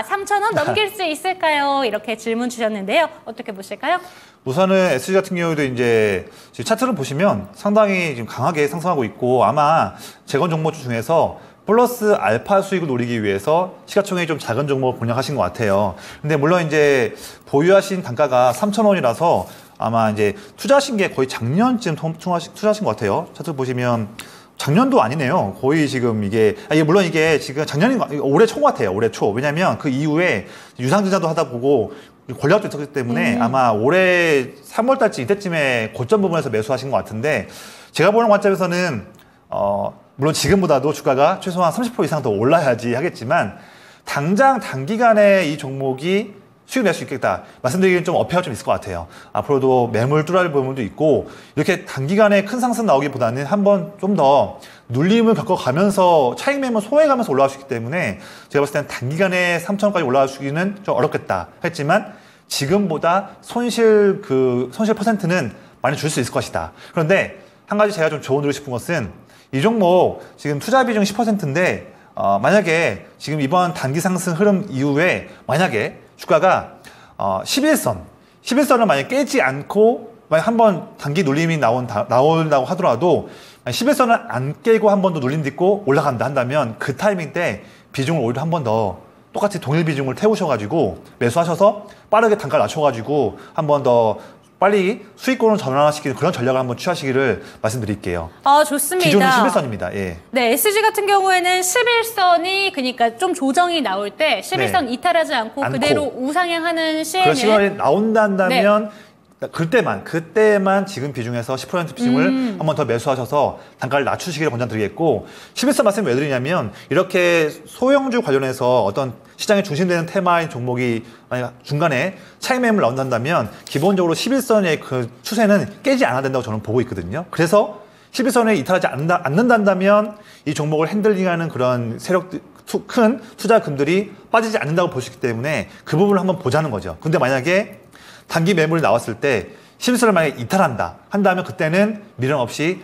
3,000원 넘길 수 있을까요? 이렇게 질문 주셨는데요. 어떻게 보실까요? 우선은 SG 같은 경우에도 이제 차트를 보시면 상당히 지금 강하게 상승하고 있고 아마 재건 종목 중에서 플러스 알파 수익을 노리기 위해서 시가총액이 좀 작은 종목을 공략하신 것 같아요. 근데 물론 이제 보유하신 단가가 3,000원이라서 아마 이제 투자하신 게 거의 작년쯤 투자하신 것 같아요. 차트 보시면 작년도 아니네요. 거의 지금 이게 물론 이게 지금 올해 초 같아요. 올해 초. 왜냐하면 그 이후에 유상증자도 하다 보고 권력도 있었기 때문에 아마 올해 3월 달쯤 이때쯤에 고점 부분에서 매수하신 것 같은데 제가 보는 관점에서는 물론 지금보다도 주가가 최소한 30% 이상 더 올라야지 하겠지만 당장 단기간에 이 종목이 수익 낼 수 있겠다. 말씀드리기는 좀 어폐가 좀 있을 것 같아요. 앞으로도 매물 뚫어질 부분도 있고 이렇게 단기간에 큰 상승 나오기보다는 한번 좀 더 눌림을 겪어가면서 차익 매물 소화해가면서 올라갈 수 있기 때문에 제가 봤을 때는 단기간에 3,000원까지 올라갈 수 있기는 좀 어렵겠다 했지만 지금보다 손실 퍼센트는 많이 줄 수 있을 것이다. 그런데 한 가지 제가 좀 조언드리고 싶은 것은 이 종목 지금 투자 비중 10%인데 만약에 지금 이번 단기 상승 흐름 이후에 만약에 주가가 11선을 만약에 깨지 않고 만약 한번 단기 눌림이 나온다고 하더라도 11선을 안 깨고 한 번 더 눌림 딛고 올라간다 한다면 그 타이밍 때 비중을 오히려 한 번 더 똑같이 동일 비중을 태우셔가지고 매수하셔서 빠르게 단가를 낮춰가지고 한 번 더 빨리 수익권으로 전환시키는 그런 전략을 한번 취하시기를 말씀드릴게요. 좋습니다. 기존은 11선입니다. 예. 네, SG 같은 경우에는 11선이 그러니까 좀 조정이 나올 때 11선 네. 이탈하지 않고 그대로 우상향하는 시에는 그런 시간이 나온다면 그때만 지금 비중에서 10% 비중을 한 번 더 매수하셔서 단가를 낮추시기를 권장드리겠고 11선 말씀 왜 드리냐면 이렇게 소형주 관련해서 어떤 시장에 중심되는 테마인 종목이 만약 중간에 차익 매물 나온다면 기본적으로 11선의 그 추세는 깨지 않아야 된다고 저는 보고 있거든요. 그래서 11선에 이탈하지 않는다면 이 종목을 핸들링하는 그런 큰 투자금들이 빠지지 않는다고 보시기 때문에 그 부분을 한번 보자는 거죠. 근데 만약에 단기 매물이 나왔을 때 11선을 만약에 이탈한다 한다면 그때는 미련 없이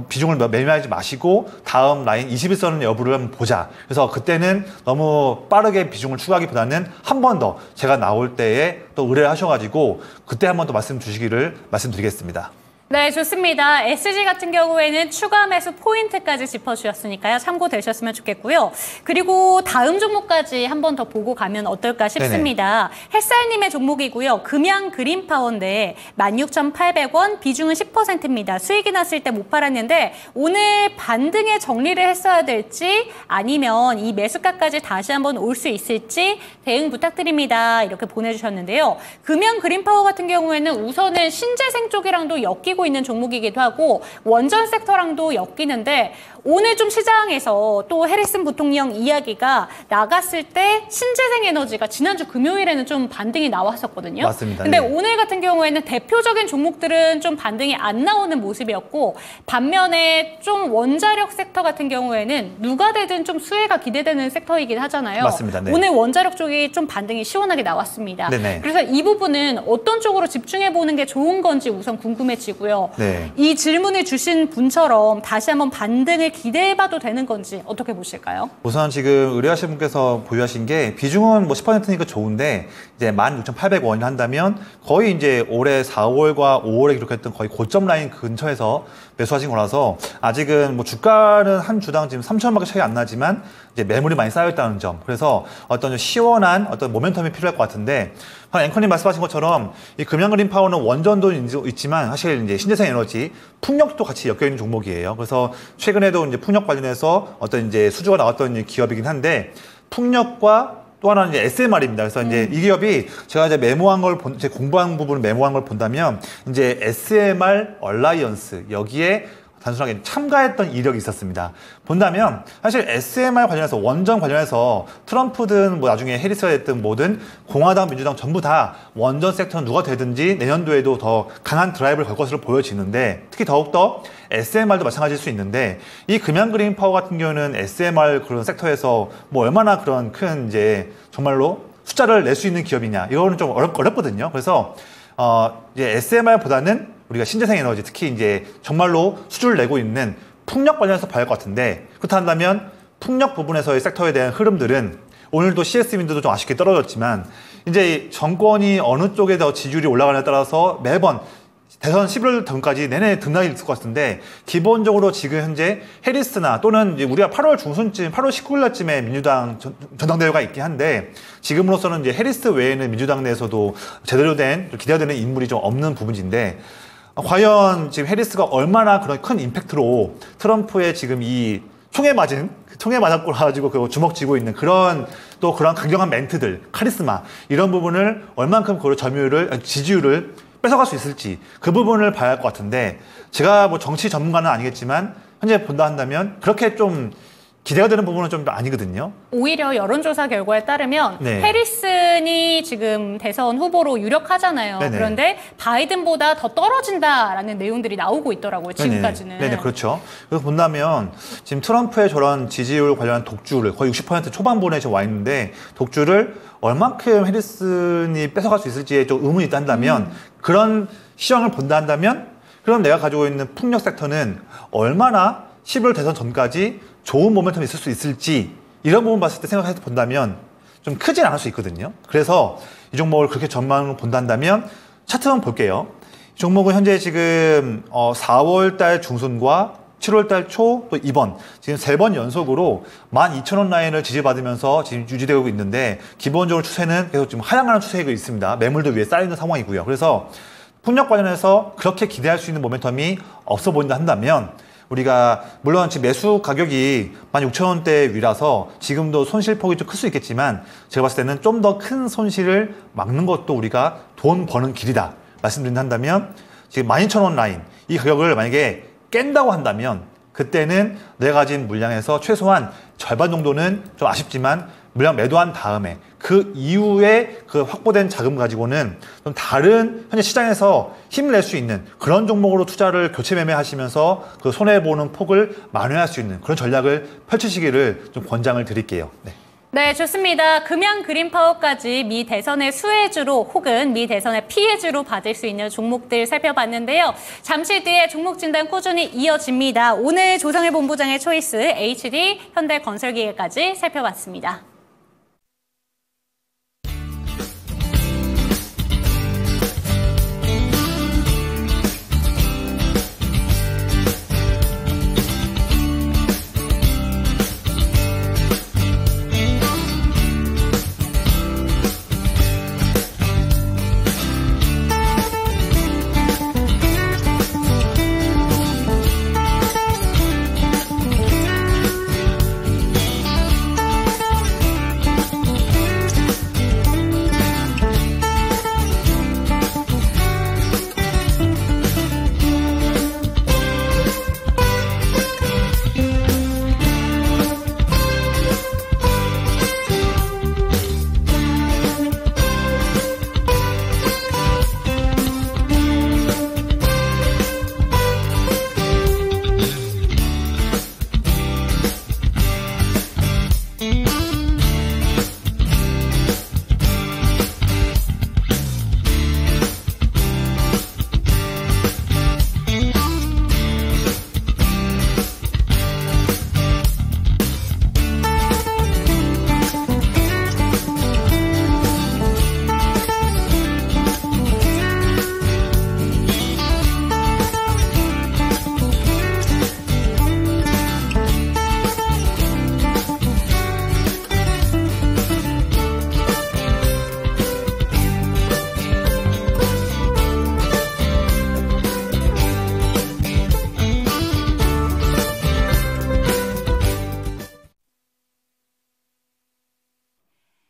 비중을 매매하지 마시고 다음 라인 21선 여부를 한번 보자. 그래서 그때는 너무 빠르게 비중을 추가하기보다는 한 번 더 제가 나올 때에 또 의뢰를 하셔가지고 그때 한 번 더 말씀 주시기를 말씀드리겠습니다. 네, 좋습니다. SG 같은 경우에는 추가 매수 포인트까지 짚어주셨으니까요. 참고되셨으면 좋겠고요. 그리고 다음 종목까지 한 번 더 보고 가면 어떨까 싶습니다. 햇살님의 종목이고요. 금양 그린파워인데 16,800원, 비중은 10%입니다. 수익이 났을 때 못 팔았는데 오늘 반등에 정리를 했어야 될지 아니면 이 매수가까지 다시 한번 올 수 있을지 대응 부탁드립니다. 이렇게 보내주셨는데요. 금양 그린파워 같은 경우에는 우선은 신재생 쪽이랑도 엮이고 있는 종목이기도 하고 원전 섹터랑도 엮이는데 오늘 좀 시장에서 또 해리슨 부통령 이야기가 나갔을 때 신재생 에너지가 지난주 금요일에는 좀 반등이 나왔었거든요. 맞습니다. 근데 네. 오늘 같은 경우에는 대표적인 종목들은 좀 반등이 안 나오는 모습이었고 반면에 좀 원자력 섹터 같은 경우에는 누가 되든 좀 수혜가 기대되는 섹터이긴 하잖아요. 맞습니다. 네. 오늘 원자력 쪽이 좀 반등이 시원하게 나왔습니다. 네네. 그래서 이 부분은 어떤 쪽으로 집중해 보는 게 좋은 건지 우선 궁금해지고요. 네. 이 질문을 주신 분처럼 다시 한번 반등을 기대해봐도 되는 건지 어떻게 보실까요? 우선 지금 의뢰하신 분께서 보유하신 게 비중은 뭐 10%니까 좋은데 이제 16,800원이 한다면 거의 이제 올해 4월과 5월에 기록했던 거의 고점 라인 근처에서 매수하신 거라서 아직은 뭐 주가는 한 주당 지금 3,000원밖에 차이 안 나지만 이제 매물이 많이 쌓여있다는 점. 그래서 어떤 좀 시원한 어떤 모멘텀이 필요할 것 같은데 앵커님 말씀하신 것처럼 이 금양그린파워는 원전도 있지만 사실 이제 신재생 에너지, 풍력도 같이 엮여있는 종목이에요. 그래서 최근에도 이제 풍력 관련해서 어떤 이제 수주가 나왔던 기업이긴 한데 풍력과 또 하나는 이제 SMR입니다. 그래서 이제 이 기업이 제가 이제 메모한 걸 제 공부한 부분을 메모한 걸 본다면 이제 SMR 얼라이언스 여기에 단순하게 참가했던 이력이 있었습니다. 본다면 사실 SMR 관련해서 원전 관련해서 트럼프든 뭐 나중에 해리스가 됐든 뭐든 공화당 민주당 전부 다 원전 섹터는 누가 되든지 내년도에도 더 강한 드라이브를 걸 것으로 보여지는데 특히 더욱더 SMR도 마찬가지일 수 있는데 이 금양그린파워 같은 경우는 SMR 그런 섹터에서 뭐 얼마나 그런 큰 이제 정말로 숫자를 낼 수 있는 기업이냐 이거는 좀 어렵거든요. 그래서 이제 SMR보다는 우리가 신재생 에너지 특히 이제 정말로 수주를 내고 있는 풍력 관련해서 봐야 할 것 같은데 그렇다 한다면 풍력 부분에서의 섹터에 대한 흐름들은 오늘도 CS민들도 좀 아쉽게 떨어졌지만 이제 정권이 어느 쪽에 더 지지율이 올라가냐에 따라서 매번 대선 11월 등까지 내내 등락이 있을 것 같은데 기본적으로 지금 현재 해리스나 또는 이제 우리가 8월 중순쯤 8월 19일 날쯤에 민주당 전당대회가 있긴 한데 지금으로서는 이제 해리스 외에는 민주당 내에서도 제대로 된 기대가 되는 인물이 좀 없는 부분인데 과연 지금 해리스가 얼마나 그런 큰 임팩트로 트럼프의 지금 이 총에 맞았고 가지고 그 주먹 쥐고 있는 그런 또 그런 강경한 멘트들, 카리스마 이런 부분을 얼만큼 그 지지율을 뺏어갈 수 있을지 그 부분을 봐야 할 것 같은데 제가 뭐 정치 전문가는 아니겠지만 현재 본다 한다면 그렇게 좀 기대가 되는 부분은 좀 아니거든요. 오히려 여론조사 결과에 따르면 네. 해리슨이 지금 대선 후보로 유력하잖아요. 네네. 그런데 바이든보다 더 떨어진다라는 내용들이 나오고 있더라고요. 지금까지는. 네네, 그렇죠. 그래서 본다면 지금 트럼프의 저런 지지율 관련한 독주를 거의 60% 초반부에 지금 와 있는데 독주를 얼만큼 해리슨이 뺏어갈 수 있을지에 좀 의문이 있다 한다면 그런 시황을 본다 한다면 그럼 내가 가지고 있는 풍력 섹터는 얼마나 11월 대선 전까지 좋은 모멘텀이 있을 수 있을지 이런 부분 봤을 때 생각해서 본다면 좀 크진 않을 수 있거든요. 그래서 이 종목을 그렇게 전망을 본다면 차트만 볼게요. 이 종목은 현재 지금 4월 달 중순과 7월 달 초 또 이번 지금 3번 연속으로 12,000원 라인을 지지받으면서 지금 유지되고 있는데 기본적으로 추세는 계속 지금 하향하는 추세가 있습니다. 매물도 위에 쌓이는 상황이고요. 그래서 풍력 관련해서 그렇게 기대할 수 있는 모멘텀이 없어 보인다 한다면 우리가 물론 지금 매수 가격이 16,000원대 위라서 지금도 손실폭이 좀 클 수 있겠지만 제가 봤을 때는 좀 더 큰 손실을 막는 것도 우리가 돈 버는 길이다 말씀드린다 한다면 지금 12,000원 라인 이 가격을 만약에 깬다고 한다면 그때는 내가 가진 물량에서 최소한 절반 정도는 좀 아쉽지만 물량 매도한 다음에 그 이후에 그 확보된 자금 가지고는 좀 다른 현재 시장에서 힘을 낼 수 있는 그런 종목으로 투자를 교체 매매하시면서 그 손해보는 폭을 만회할 수 있는 그런 전략을 펼치시기를 좀 권장을 드릴게요. 네. 네, 좋습니다. 금양 그린파워까지 미 대선의 수혜주로 혹은 미 대선의 피해주로 받을 수 있는 종목들 살펴봤는데요. 잠시 뒤에 종목 진단 꾸준히 이어집니다. 오늘 조상일 본부장의 초이스 HD 현대건설기계까지 살펴봤습니다.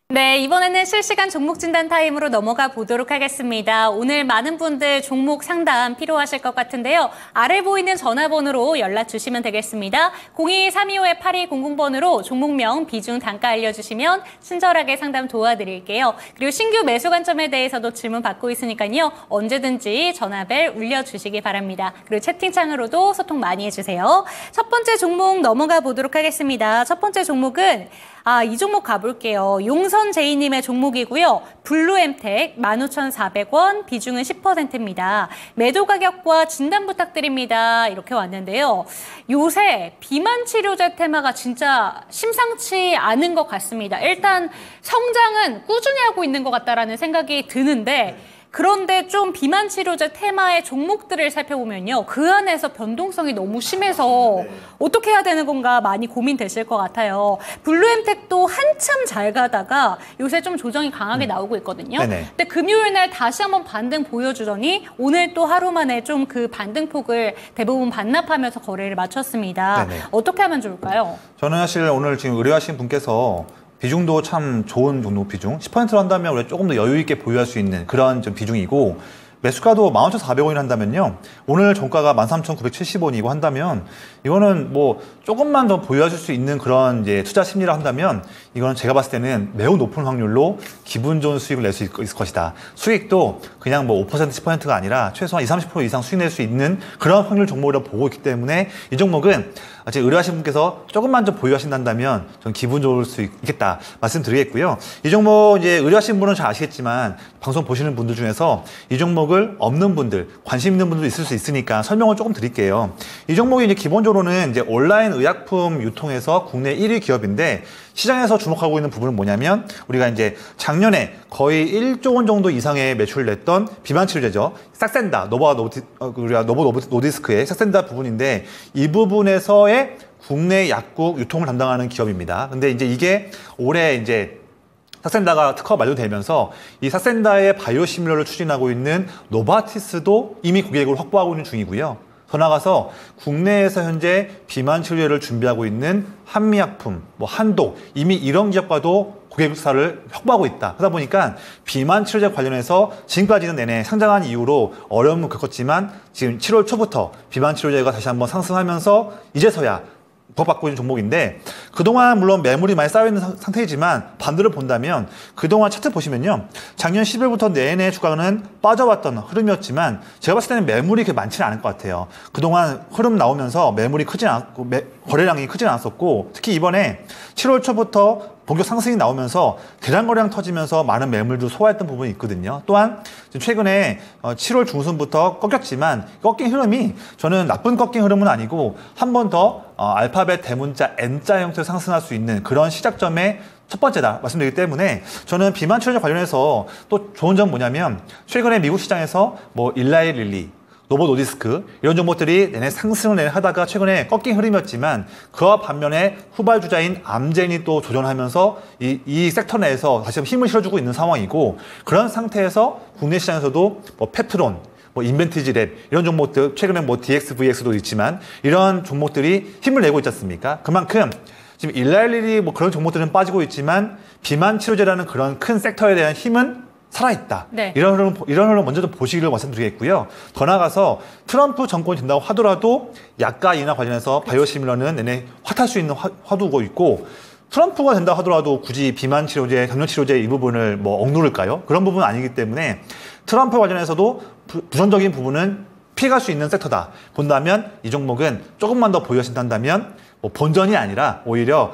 네, 이번에는 실시간 종목 진단 타임으로 넘어가 보도록 하겠습니다. 오늘 많은 분들 종목 상담 필요하실 것 같은데요. 아래 보이는 전화번호로 연락 주시면 되겠습니다. 02-325-8200번으로 종목명, 비중, 단가 알려주시면 친절하게 상담 도와드릴게요. 그리고 신규 매수 관점에 대해서도 질문 받고 있으니까요. 언제든지 전화벨 울려주시기 바랍니다. 그리고 채팅창으로도 소통 많이 해주세요. 첫 번째 종목 넘어가 보도록 하겠습니다. 첫 번째 종목은 이 종목 가볼게요. 용선제이님의 종목이고요. 블루엠텍 15,400원, 비중은 10%입니다. 매도 가격과 진단 부탁드립니다. 이렇게 왔는데요. 요새 비만 치료제 테마가 진짜 심상치 않은 것 같습니다. 일단 성장은 꾸준히 하고 있는 것 같다라는 생각이 드는데 그런데 좀 비만 치료제 테마의 종목들을 살펴보면요. 그 안에서 변동성이 너무 심해서 어떻게 해야 되는 건가 많이 고민되실 것 같아요. 블루엠텍도 한참 잘 가다가 요새 좀 조정이 강하게 나오고 있거든요. 근데 금요일 날 다시 한번 반등 보여주더니 오늘 또 하루 만에 좀 그 반등폭을 대부분 반납하면서 거래를 마쳤습니다. 어떻게 하면 좋을까요? 저는 사실 오늘 지금 의뢰하신 분께서 비중도 참 좋은 종목 비중 10%로 한다면 우리가 조금 더 여유 있게 보유할 수 있는 그런 좀 비중이고 매수가도 15,400원이 한다면요. 오늘 종가가 13,970원이고 한다면 이거는 뭐 조금만 더 보유하실 수 있는 그런 이제 투자 심리라 한다면 이거는 제가 봤을 때는 매우 높은 확률로 기분 좋은 수익을 낼 수 있을 것이다. 수익도 그냥 뭐 5% 10%가 아니라 최소한 20-30% 이상 수익 낼 수 있는 그런 확률 종목이라고 보고 있기 때문에 이 종목은 지금 의뢰하신 분께서 조금만 좀 보유하신다면 좀 기분 좋을 수 있겠다 말씀드리겠고요. 이 종목 이제 의뢰하신 분은 잘 아시겠지만 방송 보시는 분들 중에서 이 종목은 종목을 없는 분들, 관심 있는 분들도 있을 수 있으니까 설명을 조금 드릴게요. 이 종목이 이제 기본적으로는 이제 온라인 의약품 유통에서 국내 1위 기업인데 시장에서 주목하고 있는 부분은 뭐냐면 우리가 이제 작년에 거의 1조 원 정도 이상의 매출을 냈던 비만 치료제죠. 싹센다, 우리가 노보 노디스크의 싹센다 부분인데 이 부분에서의 국내 약국 유통을 담당하는 기업입니다. 근데 이제 이게 올해 이제 삭센다가 특허가 만료되면서 이 삭센다의 바이오시밀러를 추진하고 있는 노바티스도 이미 고객을 확보하고 있는 중이고요. 더 나아가서 국내에서 현재 비만 치료제를 준비하고 있는 한미약품, 한독 이미 이런 기업과도 고객사를 확보하고 있다. 하다 보니까 비만 치료제 관련해서 지금까지는 내내 상장한 이후로 어려움을 겪었지만 지금 7월 초부터 비만 치료제가 다시 한번 상승하면서 이제서야 부각받고 있는 종목인데 그동안 물론 매물이 많이 쌓여있는 상태이지만 반대로 본다면 그동안 차트 보시면요. 작년 10일부터 내내 주가는 빠져왔던 흐름이었지만 제가 봤을 때는 매물이 그렇게 많지는 않을 것 같아요. 그동안 흐름 나오면서 매물이 크진 않았고 거래량이 크진 않았었고 특히 이번에 7월 초부터 본격 상승이 나오면서 대량 거래량 터지면서 많은 매물도 소화했던 부분이 있거든요. 또한 최근에 7월 중순부터 꺾였지만 꺾인 흐름이 저는 나쁜 꺾인 흐름은 아니고 한 번 더 알파벳 대문자 N자 형태로 상승할 수 있는 그런 시작점의 첫 번째다 말씀드리기 때문에 저는 비만 치료제 관련해서 또 좋은 점 뭐냐면 최근에 미국 시장에서 일라이 릴리 노보 노디스크 이런 종목들이 내내 상승을 하다가 최근에 꺾인 흐름이었지만 그와 반면에 후발주자인 암젠이 또 조정하면서 이 섹터 내에서 다시 한번 힘을 실어주고 있는 상황이고 그런 상태에서 국내 시장에서도 페트론 인벤티지랩 이런 종목들 최근에 DXVX도 있지만 이런 종목들이 힘을 내고 있지 않습니까? 그만큼 지금 일라일리 그런 종목들은 빠지고 있지만 비만 치료제라는 그런 큰 섹터에 대한 힘은 살아있다. 네. 이런 흐름 먼저 좀 보시기를 말씀드리겠고요. 더 나아가서 트럼프 정권이 된다고 하더라도 약가 인하 관련해서 바이오시밀러는 내내 핫할 수 있는 화두고 있고 트럼프가 된다 하더라도 굳이 비만 치료제, 당뇨 치료제 이 부분을 억누를까요? 그런 부분은 아니기 때문에 트럼프 관련해서도 부정적인 부분은 피해갈 수 있는 섹터다. 본다면 이 종목은 조금만 더 보여진다면 본전이 아니라 오히려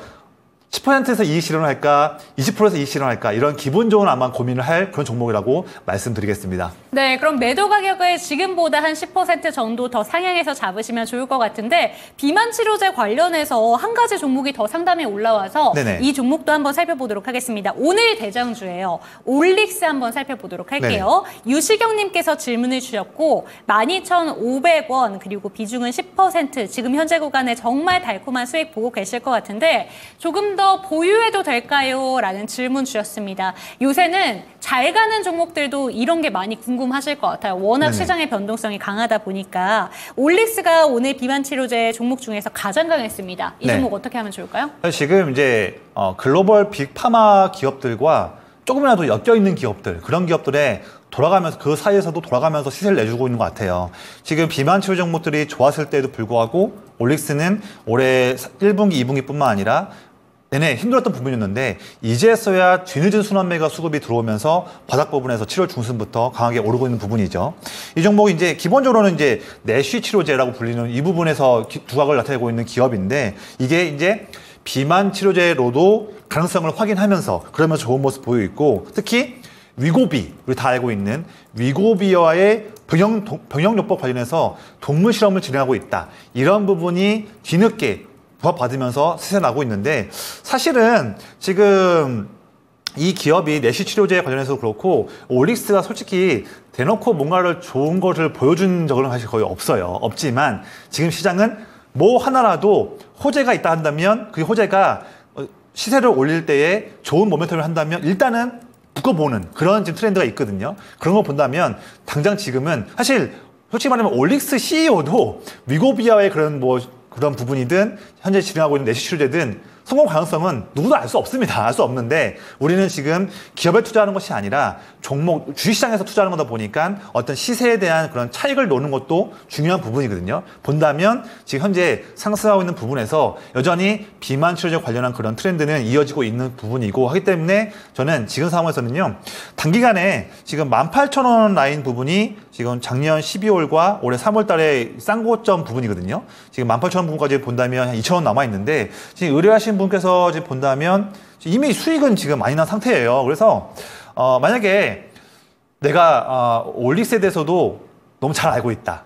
10%에서 이익 실현을 할까, 20%에서 이익 실현을 할까 이런 기본적으로 아마 고민을 할 그런 종목이라고 말씀드리겠습니다. 네, 그럼 매도 가격을 지금보다 한 10% 정도 더 상향해서 잡으시면 좋을 것 같은데 비만 치료제 관련해서 한 가지 종목이 더 상담에 올라와서 네네. 이 종목도 한번 살펴보도록 하겠습니다. 오늘 대장주예요. 올릭스 한번 살펴보도록 할게요. 네네. 유시경님께서 질문을 주셨고 12,500원 그리고 비중은 10% 지금 현재 구간에 정말 달콤한 수익 보고 계실 것 같은데 조금 더 보유해도 될까요? 라는 질문 주셨습니다. 요새는 잘 가는 종목들도 이런 게 많이 궁금하실 것 같아요. 워낙 네네. 시장의 변동성이 강하다 보니까 올릭스가 오늘 비만 치료제 종목 중에서 가장 강했습니다. 이 종목 어떻게 하면 좋을까요? 지금 이제 글로벌 빅파마 기업들과 조금이라도 엮여있는 기업들 그런 기업들에 돌아가면서 그 사이에서도 돌아가면서 시세를 내주고 있는 것 같아요. 지금 비만 치료 종목들이 좋았을 때에도 불구하고 올릭스는 올해 1분기, 2분기뿐만 아니라 내내 힘들었던 부분이었는데 이제서야 뒤늦은 순환매가 수급이 들어오면서 바닥 부분에서 7월 중순부터 강하게 오르고 있는 부분이죠. 이 종목이 이제 기본적으로는 이제 내쉬 치료제라고 불리는 이 부분에서 두각을 나타내고 있는 기업인데 이게 이제 비만 치료제로도 가능성을 확인하면서 그러면서 좋은 모습 보이고 있고 특히 위고비 우리 다 알고 있는 위고비와의 병역요법 관련해서 동물 실험을 진행하고 있다. 이런 부분이 뒤늦게 부합받으면서 시세 나고 있는데 사실은 지금 이 기업이 내시 치료제 관련해서도 그렇고 올릭스가 솔직히 대놓고 뭔가를 좋은 것을 보여준 적은 사실 거의 없지만 지금 시장은 뭐 하나라도 호재가 있다 한다면 그 호재가 시세를 올릴 때에 좋은 모멘텀을 한다면 일단은 묶어보는 그런 지금 트렌드가 있거든요. 그런 거 본다면 당장 지금은 사실 솔직히 말하면 올릭스 CEO도 위고비아의 그런 부분이든 현재 진행하고 있는 내시 치료제든 성공 가능성은 누구도 알 수 없습니다. 알 수 없는데 우리는 지금 기업에 투자하는 것이 아니라 종목 주식시장에서 투자하는 거다 보니까 어떤 시세에 대한 그런 차익을 노는 것도 중요한 부분이거든요. 본다면 지금 현재 상승하고 있는 부분에서 여전히 비만 치료제 관련한 그런 트렌드는 이어지고 있는 부분이고 하기 때문에 저는 지금 상황에서는요. 단기간에 지금 18,000원 라인 부분이 지금 작년 12월과 올해 3월 달에 쌍고점 부분이거든요. 지금 18,000원 부분까지 본다면 한 2,000원 남아있는데 지금 의뢰하신 분께서 지금 본다면 이미 수익은 지금 많이 난 상태예요. 그래서 만약에 내가 올릭스에 대해서도 너무 잘 알고 있다.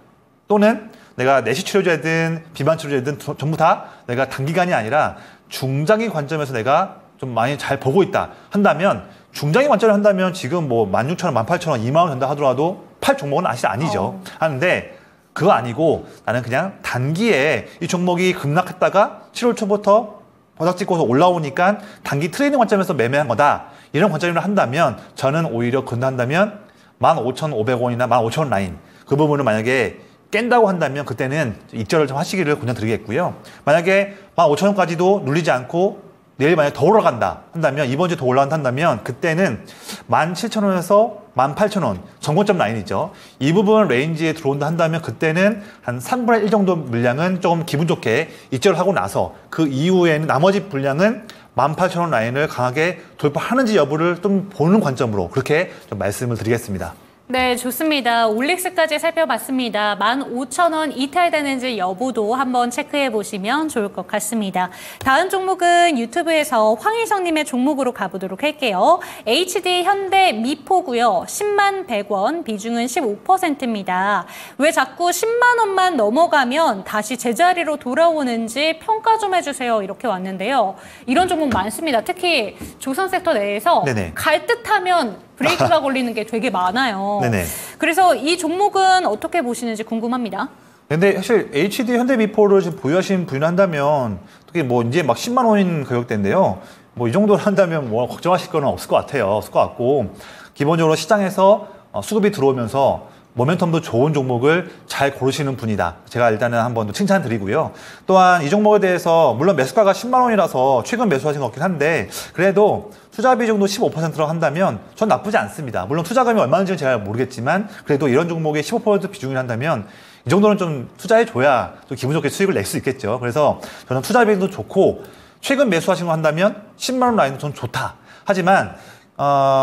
또는 내가 내시 치료제든 비만 치료제든 전부 다 내가 단기간이 아니라 중장기 관점에서 내가 좀 많이 잘 보고 있다 한다면 중장기 관점을 한다면 지금 뭐 16,000원, 18,000원, 2만 원 된다 하더라도 팔 종목은 사실 아니죠. 하는데 그거 아니고 나는 그냥 단기에 이 종목이 급락했다가 7월 초부터 바닥 찍고서 올라오니까 단기 트레이딩 관점에서 매매한 거다. 이런 관점으로 한다면 저는 오히려 건너한다면 15,500원이나 15,000원 라인 그 부분을 만약에 깬다고 한다면 그때는 입절을 좀 하시기를 권장드리겠고요. 만약에 15,000원까지도 눌리지 않고 내일 만약에 더 올라간다 한다면 이번 주에 더 올라간다 한다면 그때는 17,000원에서 18,000원 정고점 라인이죠. 이 부분 레인지에 들어온다 한다면 그때는 한 3분의 1 정도 물량은 조금 기분 좋게 입절을 하고 나서 그 이후에는 나머지 분량은 18,000원 라인을 강하게 돌파하는지 여부를 좀 보는 관점으로 그렇게 좀 말씀을 드리겠습니다. 네, 좋습니다. 올릭스까지 살펴봤습니다. 15,000원 이탈되는지 여부도 한번 체크해 보시면 좋을 것 같습니다. 다음 종목은 유튜브에서 황희성님의 종목으로 가보도록 할게요. HD 현대 미포고요. 10만 100원, 비중은 15%입니다. 왜 자꾸 10만 원만 넘어가면 다시 제자리로 돌아오는지 평가 좀 해주세요. 이렇게 왔는데요. 이런 종목 많습니다. 특히 조선 섹터 내에서 네네. 갈 듯하면 브레이크가 걸리는 게 되게 많아요. 네네. 그래서 이 종목은 어떻게 보시는지 궁금합니다. 근데 사실 HD 현대미포를 지금 보유하신 분이 한다면 특히 뭐 이제 막 10만 원인 가격대인데요. 뭐 이 정도로 한다면 뭐 걱정하실 거는 없을 것 같아요. 없을 것 같고 기본적으로 시장에서 수급이 들어오면서 모멘텀도 좋은 종목을 잘 고르시는 분이다. 제가 일단은 한번 칭찬드리고요. 또한 이 종목에 대해서 물론 매수가가 10만 원이라서 최근 매수하신 것 같긴 한데 그래도 투자 비중도 15%로 한다면 전 나쁘지 않습니다. 물론 투자금이 얼마인지는 제가 모르겠지만 그래도 이런 종목에 15% 비중을 한다면 이 정도는 좀 투자해줘야 좀 기분 좋게 수익을 낼 수 있겠죠. 그래서 저는 투자 비중도 좋고 최근 매수하신 거 한다면 10만 원 라인도 전 좋다. 하지만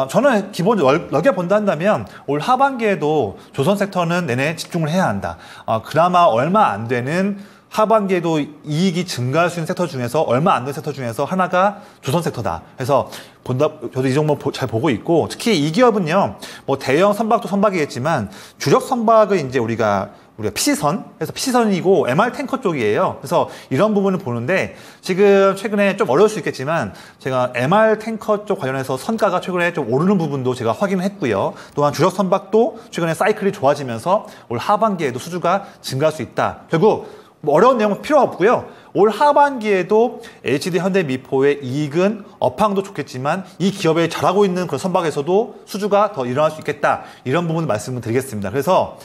저는 기본적으로 넓게 본다 한다면 올 하반기에도 조선 섹터는 내내 집중을 해야 한다. 그나마 얼마 안 되는 하반기에도 이익이 증가할 수 있는 섹터 중에서 얼마 안 되는 섹터 중에서 하나가 조선 섹터다. 그래서 저도 이 종목 잘 보고 있고 특히 이 기업은요, 뭐 대형 선박도 선박이겠지만 주력 선박은 이제 우리가 PC선, 그래서 PC선이고 MR 탱커 쪽이에요. 그래서 이런 부분을 보는데 지금 최근에 좀 어려울 수 있겠지만 제가 MR 탱커 쪽 관련해서 선가가 최근에 좀 오르는 부분도 제가 확인을 했고요. 또한 주력 선박도 최근에 사이클이 좋아지면서 올 하반기에도 수주가 증가할 수 있다. 결국 뭐 어려운 내용은 필요 없고요. 올 하반기에도 HD 현대미포의 이익은 업황도 좋겠지만 이 기업에 잘하고 있는 그런 선박에서도 수주가 더 일어날 수 있겠다. 이런 부분을 말씀을 드리겠습니다. 그래서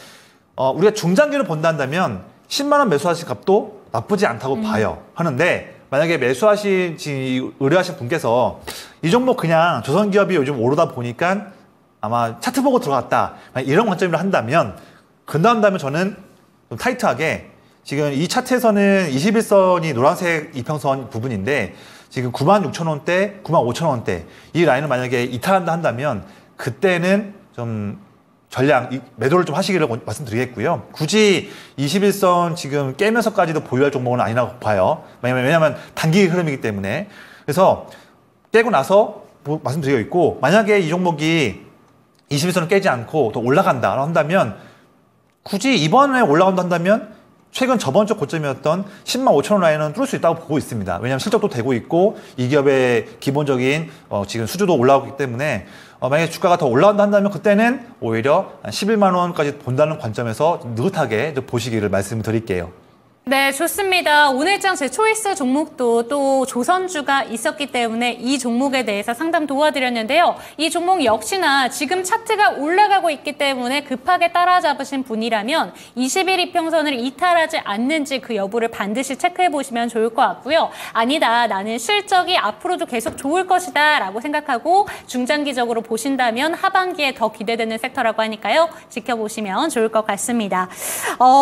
우리가 중장기를 본다 한다면 10만 원 매수하신 값도 나쁘지 않다고 봐요. 하는데 만약에 의뢰하신 분께서 이 종목 그냥 조선기업이 요즘 오르다 보니까 아마 차트 보고 들어갔다. 이런 관점으로 한다면 근다면 저는 좀 타이트하게 지금 이 차트에서는 21선이 노란색 이평선 부분인데 지금 96,000원대, 95,000원대 이 라인을 만약에 이탈한다 한다면 그때는 좀 전량 매도를 좀 하시기를 말씀드리겠고요. 굳이 21선 지금 깨면서까지도 보유할 종목은 아니라고 봐요. 왜냐하면 단기 흐름이기 때문에. 그래서 깨고 나서 말씀드리고 있고 만약에 이 종목이 21선을 깨지 않고 더 올라간다 한다면 굳이 이번에 올라간다 한다면 최근 저번 주 고점이었던 10만 5천 원 라인은 뚫을 수 있다고 보고 있습니다. 왜냐하면 실적도 되고 있고 이 기업의 기본적인 지금 수주도 올라오고 있기 때문에 만약에 주가가 더 올라간다 한다면 그때는 오히려 11만 원까지 본다는 관점에서 느긋하게 보시기를 말씀드릴게요. 네, 좋습니다. 오늘장 제 초이스 종목도 또 조선주가 있었기 때문에 이 종목에 대해서 상담 도와드렸는데요. 이 종목 역시나 지금 차트가 올라가고 있기 때문에 급하게 따라잡으신 분이라면 21 이평선을 이탈하지 않는지 그 여부를 반드시 체크해 보시면 좋을 것 같고요. 아니다, 나는 실적이 앞으로도 계속 좋을 것이다 라고 생각하고 중장기적으로 보신다면 하반기에 더 기대되는 섹터라고 하니까요. 지켜보시면 좋을 것 같습니다.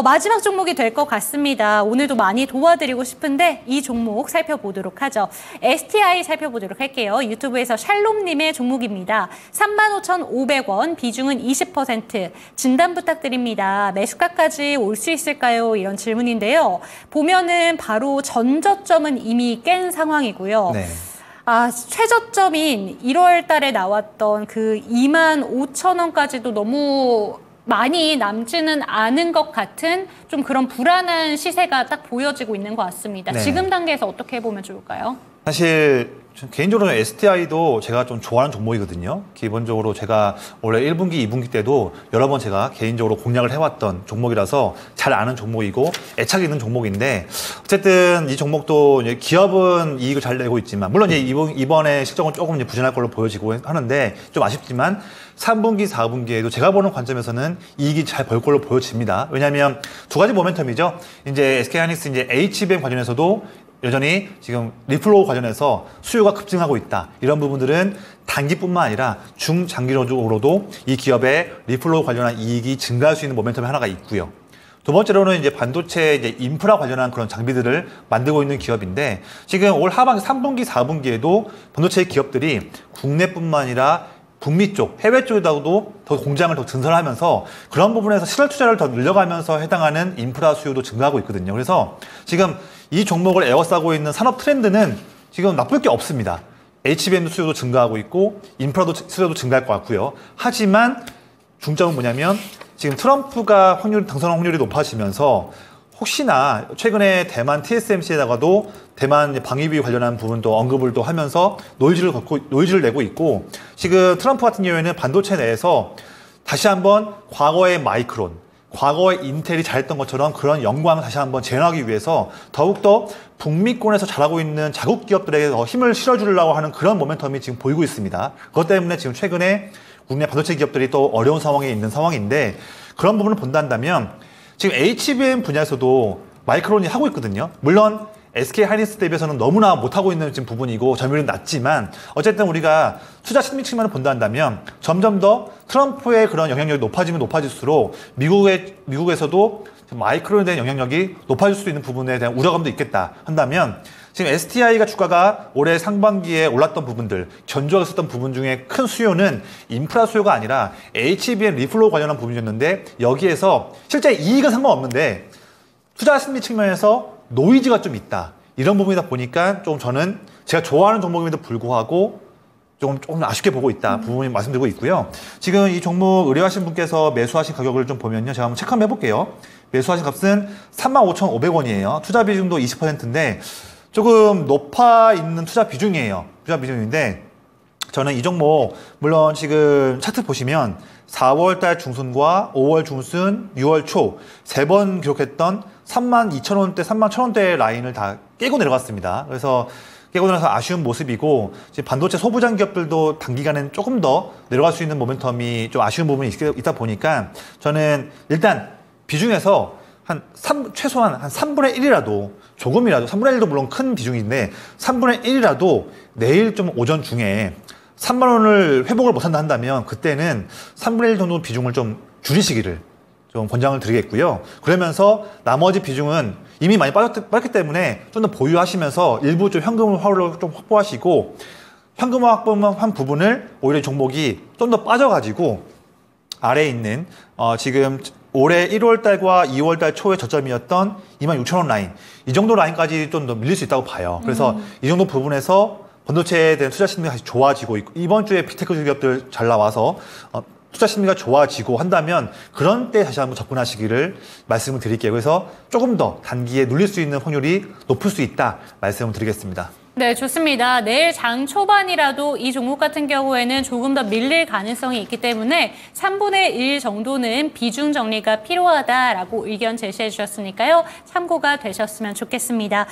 마지막 종목이 될 것 같습니다. 오늘도 많이 도와드리고 싶은데 이 종목 살펴보도록 하죠. STI 살펴보도록 할게요. 유튜브에서 샬롬님의 종목입니다. 35,500원, 비중은 20%. 진단 부탁드립니다. 매수가까지 올 수 있을까요? 이런 질문인데요. 보면은 바로 전저점은 이미 깬 상황이고요. 네. 최저점인 1월 달에 나왔던 그 25,000원까지도 너무 많이 남지는 않은 것 같은 좀 그런 불안한 시세가 딱 보여지고 있는 것 같습니다. 네. 지금 단계에서 어떻게 보면 좋을까요? 사실 개인적으로 STI도 제가 좀 좋아하는 종목이거든요. 기본적으로 제가 원래 1분기, 2분기 때도 여러 번 제가 개인적으로 공략을 해왔던 종목이라서 잘 아는 종목이고 애착이 있는 종목인데 어쨌든 이 종목도 이제 기업은 이익을 잘 내고 있지만 물론 이제 이번에 실적은 조금 이제 부진할 걸로 보여지고 하는데 좀 아쉽지만 3분기, 4분기에도 제가 보는 관점에서는 이익이 잘 벌 걸로 보여집니다. 왜냐하면 두 가지 모멘텀이죠. 이제 SK하이닉스 이제 HBM 관련해서도 여전히 지금 리플로우 관련해서 수요가 급증하고 있다. 이런 부분들은 단기뿐만 아니라 중장기적으로도 이 기업의 리플로우 관련한 이익이 증가할 수 있는 모멘텀이 하나가 있고요. 두 번째로는 이제 반도체 이제 인프라 관련한 그런 장비들을 만들고 있는 기업인데 지금 올 하반기 3분기, 4분기에도 반도체 기업들이 국내뿐만 아니라 북미 쪽, 해외 쪽에다가도 더 공장을 더 증설하면서 그런 부분에서 시설 투자를 더 늘려가면서 해당하는 인프라 수요도 증가하고 있거든요. 그래서 지금 이 종목을 에워싸고 있는 산업 트렌드는 지금 나쁠 게 없습니다. HBM 수요도 증가하고 있고 인프라도 수요도 증가할 것 같고요. 하지만 중점은 뭐냐면 지금 트럼프가 당선 확률이 높아지면서 혹시나 최근에 대만 TSMC에다가도 대만 방위비 관련한 부분도 언급을 또 하면서 노이즈를 내고 있고 지금 트럼프 같은 경우에는 반도체 내에서 다시 한번 과거의 마이크론, 과거의 인텔이 잘했던 것처럼 그런 영광을 다시 한번 재현하기 위해서 더욱더 북미권에서 잘하고 있는 자국 기업들에게 더 힘을 실어주려고 하는 그런 모멘텀이 지금 보이고 있습니다. 그것 때문에 지금 최근에 국내 반도체 기업들이 또 어려운 상황에 있는 상황인데 그런 부분을 본다면 지금 HBM 분야에서도 마이크론이 하고 있거든요. 물론 SK하이닉스 대비해서는 너무나 못하고 있는 지금 부분이고 점유율이 낮지만 어쨌든 우리가 투자 심리 측면을 본다면 점점 더 트럼프의 그런 영향력이 높아지면 높아질수록 미국에서도 마이크론에 대한 영향력이 높아질 수 있는 부분에 대한 우려감도 있겠다 한다면 지금 STI가 주가가 올해 상반기에 올랐던 부분들, 견조했었던 부분 중에 큰 수요는 인프라 수요가 아니라 HBM 리플로우 관련한 부분이었는데 여기에서 실제 이익은 상관없는데 투자 심리 측면에서 노이즈가 좀 있다. 이런 부분이다 보니까 좀 저는 제가 좋아하는 종목임에도 불구하고 조금 아쉽게 보고 있다. 부분이 말씀드리고 있고요. 지금 이 종목 의뢰하신 분께서 매수하신 가격을 좀 보면요. 제가 한번 체크 한번 해볼게요. 매수하신 값은 35,500원이에요. 투자 비중도 20%인데 조금 높아 있는 투자 비중이에요. 투자 비중인데 저는 이 종목 물론 지금 차트 보시면 4월달 중순과 5월 중순, 6월 초 세 번 기록했던 32,000원대, 31,000원대 라인을 다 깨고 내려갔습니다. 그래서 깨고 내려서 아쉬운 모습이고 지금 반도체 소부장 기업들도 단기간엔 조금 더 내려갈 수 있는 모멘텀이 좀 아쉬운 부분이 있다 보니까 저는 일단 비중에서 최소한 한 3분의 1이라도 조금이라도 3분의 1도 물론 큰 비중인데 3분의 1이라도 내일 좀 오전 중에 3만 원을 회복을 못한다 한다면 그때는 3분의 1 정도 비중을 좀 줄이시기를 좀 권장을 드리겠고요. 그러면서 나머지 비중은 이미 많이 빠졌기 때문에 좀 더 보유하시면서 일부 좀 현금화를 좀 확보하시고 현금화 확보한 부분을 오히려 종목이 좀 더 빠져가지고 아래에 있는 지금 올해 1월달과 2월달 초의 저점이었던 26,000원 라인 이 정도 라인까지 좀 더 밀릴 수 있다고 봐요. 그래서 이 정도 부분에서 반도체에 대한 투자 심리가 다시 좋아지고 있고 이번 주에 빅테크 기업들 잘 나와서 투자 심리가 좋아지고 한다면 그런 때 다시 한번 접근하시기를 말씀을 드릴게요. 그래서 조금 더 단기에 눌릴 수 있는 확률이 높을 수 있다 말씀을 드리겠습니다. 네, 좋습니다. 내일 장 초반이라도 이 종목 같은 경우에는 조금 더 밀릴 가능성이 있기 때문에 3분의 1 정도는 비중 정리가 필요하다라고 의견 제시해 주셨으니까요. 참고가 되셨으면 좋겠습니다.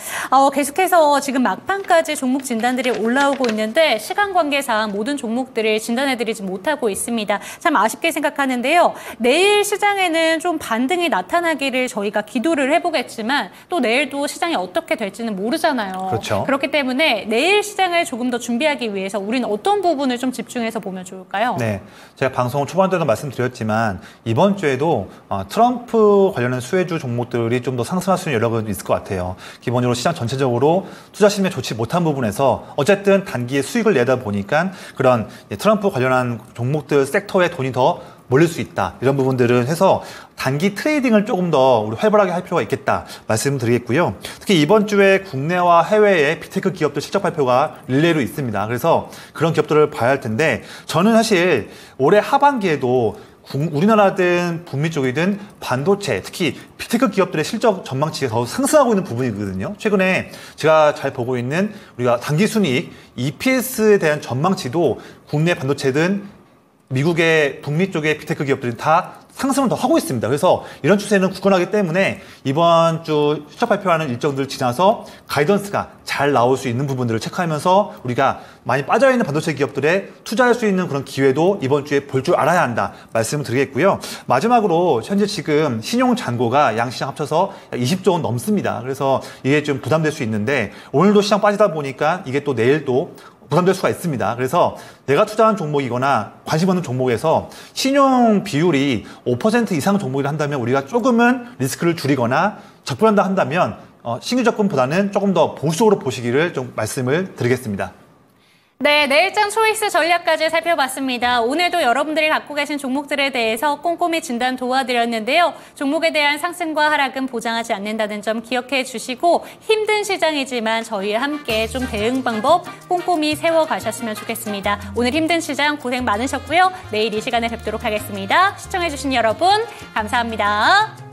계속해서 지금 막판까지 종목 진단들이 올라오고 있는데 시간 관계상 모든 종목들을 진단해드리지 못하고 있습니다. 참 아쉽게 생각하는데요. 내일 시장에는 좀 반등이 나타나기를 저희가 기도를 해보겠지만 또 내일도 시장이 어떻게 될지는 모르잖아요. 그렇죠. 그렇기 때문에 내일 시장을 조금 더 준비하기 위해서 우리는 어떤 부분을 좀 집중해서 보면 좋을까요? 네, 제가 방송 초반 때도 말씀드렸지만 이번 주에도 트럼프 관련한 수혜주 종목들이 좀 더 상승할 수 있는 여력은 있을 것 같아요. 기본적으로 시장 전체적으로 투자 심리에 좋지 못한 부분에서 어쨌든 단기에 수익을 내다 보니까 그런 트럼프 관련한 종목들 섹터에 돈이 더 몰릴 수 있다. 이런 부분들은 해서 단기 트레이딩을 조금 더 우리 활발하게 할 필요가 있겠다 말씀드리겠고요. 특히 이번 주에 국내와 해외의 빅테크 기업들 실적 발표가 릴레이로 있습니다. 그래서 그런 기업들을 봐야 할 텐데 저는 사실 올해 하반기에도 우리나라든 북미 쪽이든 반도체, 특히 빅테크 기업들의 실적 전망치가 더 상승하고 있는 부분이거든요. 최근에 제가 잘 보고 있는 우리가 당기 순이익, EPS에 대한 전망치도 국내 반도체든 미국의 북미 쪽의 빅테크 기업들은 다 상승을 더 하고 있습니다. 그래서 이런 추세는 굳건하기 때문에 이번 주 실적 발표하는 일정들 지나서 가이던스가 잘 나올 수 있는 부분들을 체크하면서 우리가 많이 빠져있는 반도체 기업들에 투자할 수 있는 그런 기회도 이번 주에 볼 줄 알아야 한다 말씀을 드리겠고요. 마지막으로 현재 지금 신용 잔고가 양시장 합쳐서 20조 원 넘습니다. 그래서 이게 좀 부담될 수 있는데 오늘도 시장 빠지다 보니까 이게 또 내일 또 부담될 수가 있습니다. 그래서 내가 투자한 종목이거나 관심 없는 종목에서 신용 비율이 5% 이상 종목이라 한다면 우리가 조금은 리스크를 줄이거나 접근한다 한다면 신규 접근보다는 조금 더 보수적으로 보시기를 좀 말씀을 드리겠습니다. 네, 내일장 초이스 전략까지 살펴봤습니다. 오늘도 여러분들이 갖고 계신 종목들에 대해서 꼼꼼히 진단 도와드렸는데요. 종목에 대한 상승과 하락은 보장하지 않는다는 점 기억해 주시고 힘든 시장이지만 저희와 함께 좀 대응 방법 꼼꼼히 세워가셨으면 좋겠습니다. 오늘 힘든 시장 고생 많으셨고요. 내일 이 시간에 뵙도록 하겠습니다. 시청해 주신 여러분 감사합니다.